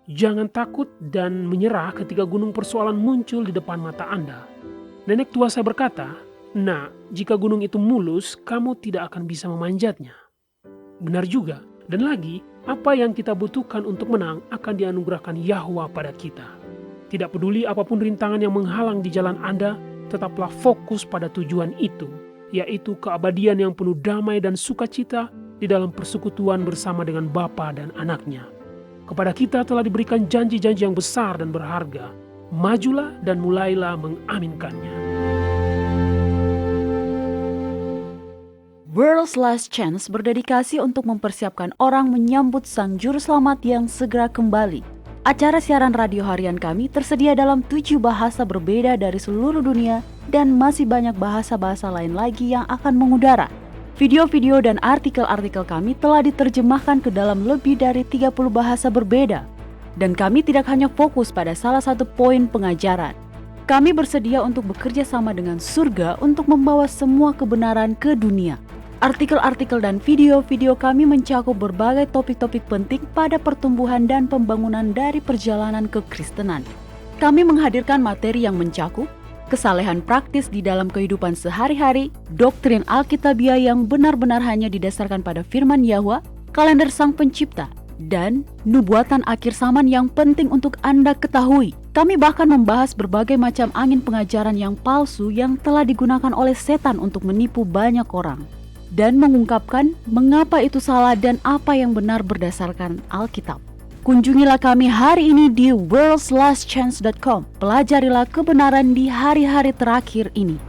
Jangan takut dan menyerah ketika gunung persoalan muncul di depan mata Anda. Nenek tua saya berkata, "Nah, jika gunung itu mulus, kamu tidak akan bisa memanjatnya." Benar juga. Dan lagi, apa yang kita butuhkan untuk menang akan dianugerahkan Yahwa pada kita. Tidak peduli apapun rintangan yang menghalang di jalan Anda, tetaplah fokus pada tujuan itu, yaitu keabadian yang penuh damai dan sukacita di dalam persekutuan bersama dengan Bapa dan Anaknya. Kepada kita telah diberikan janji-janji yang besar dan berharga. Majulah dan mulailah mengaminkannya. World's Last Chance berdedikasi untuk mempersiapkan orang menyambut Sang Juru Selamat yang segera kembali. Acara siaran radio harian kami tersedia dalam 7 bahasa berbeda dari seluruh dunia dan masih banyak bahasa-bahasa lain lagi yang akan mengudara. Video-video dan artikel-artikel kami telah diterjemahkan ke dalam lebih dari 30 bahasa berbeda. Dan kami tidak hanya fokus pada salah satu poin pengajaran. Kami bersedia untuk bekerja sama dengan surga untuk membawa semua kebenaran ke dunia. Artikel-artikel dan video-video kami mencakup berbagai topik-topik penting pada pertumbuhan dan pembangunan dari perjalanan kekristenan. Kami menghadirkan materi yang mencakup kesalehan praktis di dalam kehidupan sehari-hari, doktrin Alkitabiah yang benar-benar hanya didasarkan pada firman Yahwa, kalender Sang Pencipta, dan nubuatan akhir zaman yang penting untuk Anda ketahui. Kami bahkan membahas berbagai macam angin pengajaran yang palsu yang telah digunakan oleh setan untuk menipu banyak orang, dan mengungkapkan mengapa itu salah dan apa yang benar berdasarkan Alkitab. Kunjungilah kami hari ini di worldslastchance.com. Pelajarilah kebenaran di hari-hari terakhir ini.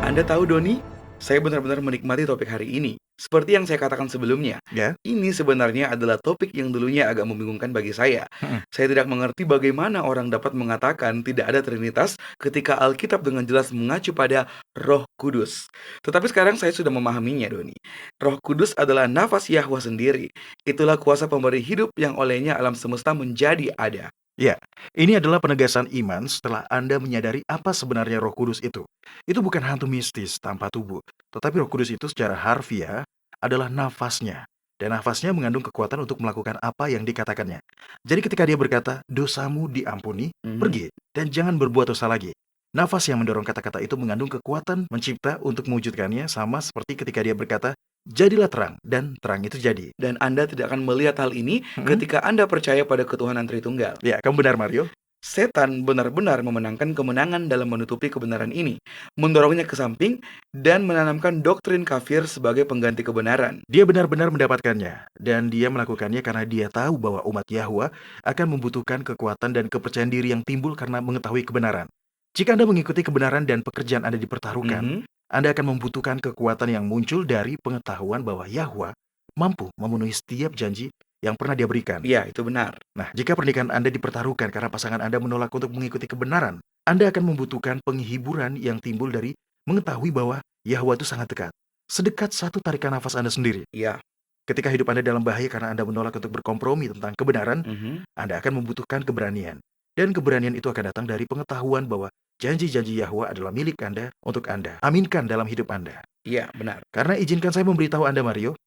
Anda tahu, Doni, saya benar-benar menikmati topik hari ini. Seperti yang saya katakan sebelumnya, ini sebenarnya adalah topik yang dulunya agak membingungkan bagi saya. Saya tidak mengerti bagaimana orang dapat mengatakan tidak ada Trinitas ketika Alkitab dengan jelas mengacu pada Roh Kudus. Tetapi sekarang saya sudah memahaminya, Doni. Roh Kudus adalah nafas Yahwa sendiri. Itulah kuasa pemberi hidup yang olehnya alam semesta menjadi ada. Ya, ini adalah penegasan iman setelah Anda menyadari apa sebenarnya Roh Kudus itu. Itu bukan hantu mistis tanpa tubuh, tetapi Roh Kudus itu secara harfiah adalah nafasnya. Dan nafasnya mengandung kekuatan untuk melakukan apa yang dikatakannya. Jadi ketika dia berkata, dosamu diampuni, pergi, dan jangan berbuat dosa lagi. Nafas yang mendorong kata-kata itu mengandung kekuatan mencipta untuk mewujudkannya, sama seperti ketika dia berkata, jadilah terang, dan terang itu jadi. Dan Anda tidak akan melihat hal ini ketika Anda percaya pada ketuhanan Tritunggal. Ya, kamu benar, Mario. setan benar-benar memenangkan kemenangan dalam menutupi kebenaran ini, mendorongnya ke samping, dan menanamkan doktrin kafir sebagai pengganti kebenaran. Dia benar-benar mendapatkannya, dan dia melakukannya karena dia tahu bahwa umat Yahwa akan membutuhkan kekuatan dan kepercayaan diri yang timbul karena mengetahui kebenaran. Jika Anda mengikuti kebenaran dan pekerjaan Anda dipertaruhkan, Anda akan membutuhkan kekuatan yang muncul dari pengetahuan bahwa Yahwa mampu memenuhi setiap janji yang pernah dia berikan. Iya, itu benar. Nah, jika pernikahan Anda dipertaruhkan karena pasangan Anda menolak untuk mengikuti kebenaran, Anda akan membutuhkan penghiburan yang timbul dari mengetahui bahwa Yahwa itu sangat dekat. Sedekat satu tarikan nafas Anda sendiri. Iya. Ketika hidup Anda dalam bahaya karena Anda menolak untuk berkompromi tentang kebenaran, Anda akan membutuhkan keberanian. Dan keberanian itu akan datang dari pengetahuan bahwa janji-janji Yahwa adalah milik Anda untuk Anda. Aminkan dalam hidup Anda. Iya, benar. Karena izinkan saya memberitahu Anda, Mario,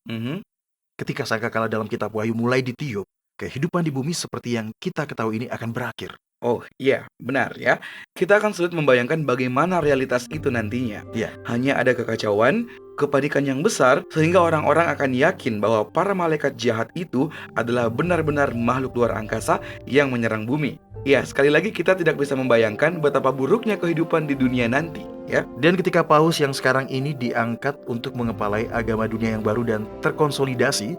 ketika sangkakala dalam kitab Wahyu mulai ditiup, kehidupan di bumi seperti yang kita ketahui ini akan berakhir. Oh iya, benar ya. Kita akan sulit membayangkan bagaimana realitas itu nantinya. Ya. Hanya ada kekacauan, kepanikan yang besar, sehingga orang-orang akan yakin bahwa para malaikat jahat itu adalah benar-benar makhluk luar angkasa yang menyerang bumi. Ya, sekali lagi kita tidak bisa membayangkan betapa buruknya kehidupan di dunia nanti, ya. Dan ketika Paus yang sekarang ini diangkat untuk mengepalai agama dunia yang baru dan terkonsolidasi,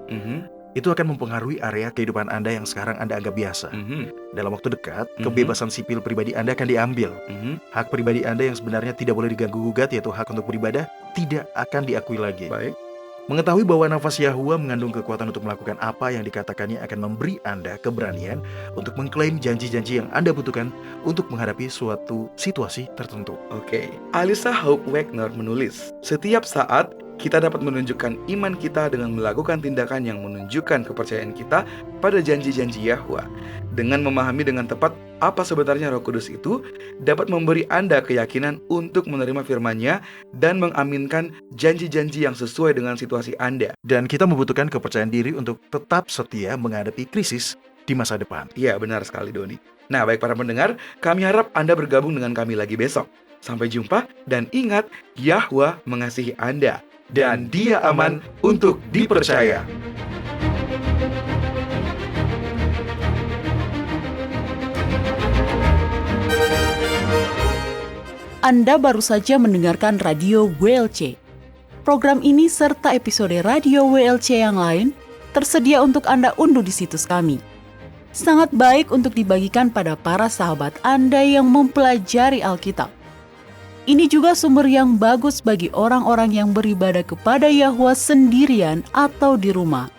itu akan mempengaruhi area kehidupan Anda yang sekarang Anda anggap biasa. Dalam waktu dekat, kebebasan sipil pribadi Anda akan diambil. Hak pribadi Anda yang sebenarnya tidak boleh diganggu-gugat, yaitu hak untuk beribadah, tidak akan diakui lagi. Baik. Mengetahui bahwa nafas Yahwa mengandung kekuatan untuk melakukan apa yang dikatakannya akan memberi Anda keberanian untuk mengklaim janji-janji yang Anda butuhkan untuk menghadapi suatu situasi tertentu. Oke. Alisa Hope Wagner menulis, setiap saat kita dapat menunjukkan iman kita dengan melakukan tindakan yang menunjukkan kepercayaan kita pada janji-janji Yahwa. Dengan memahami dengan tepat apa sebenarnya Roh Kudus itu, dapat memberi Anda keyakinan untuk menerima firman-Nya dan mengaminkan janji-janji yang sesuai dengan situasi Anda. Dan kita membutuhkan kepercayaan diri untuk tetap setia menghadapi krisis di masa depan. Iya, benar sekali, Doni. Nah, baik para pendengar, kami harap Anda bergabung dengan kami lagi besok. Sampai jumpa, dan ingat, Yahwa mengasihi Anda. Dan Dia aman untuk dipercaya. Anda baru saja mendengarkan Radio WLC. Program ini serta episode Radio WLC yang lain tersedia untuk Anda unduh di situs kami. Sangat baik untuk dibagikan pada para sahabat Anda yang mempelajari Alkitab. Ini juga sumber yang bagus bagi orang-orang yang beribadah kepada Yahwa sendirian atau di rumah.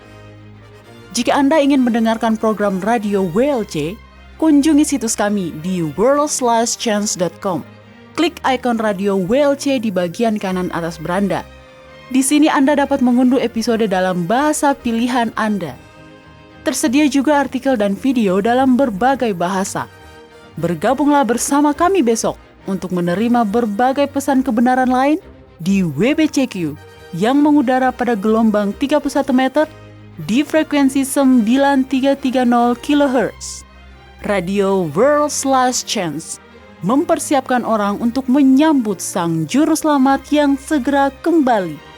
Jika Anda ingin mendengarkan program Radio WLC, kunjungi situs kami di worldslastchance.com. Klik ikon Radio WLC di bagian kanan atas beranda. Di sini Anda dapat mengunduh episode dalam bahasa pilihan Anda. Tersedia juga artikel dan video dalam berbagai bahasa. Bergabunglah bersama kami besok untuk menerima berbagai pesan kebenaran lain di WBCQ yang mengudara pada gelombang 31 meter di frekuensi 9330 kHz. Radio World's Last Chance mempersiapkan orang untuk menyambut Sang Juru Selamat yang segera kembali.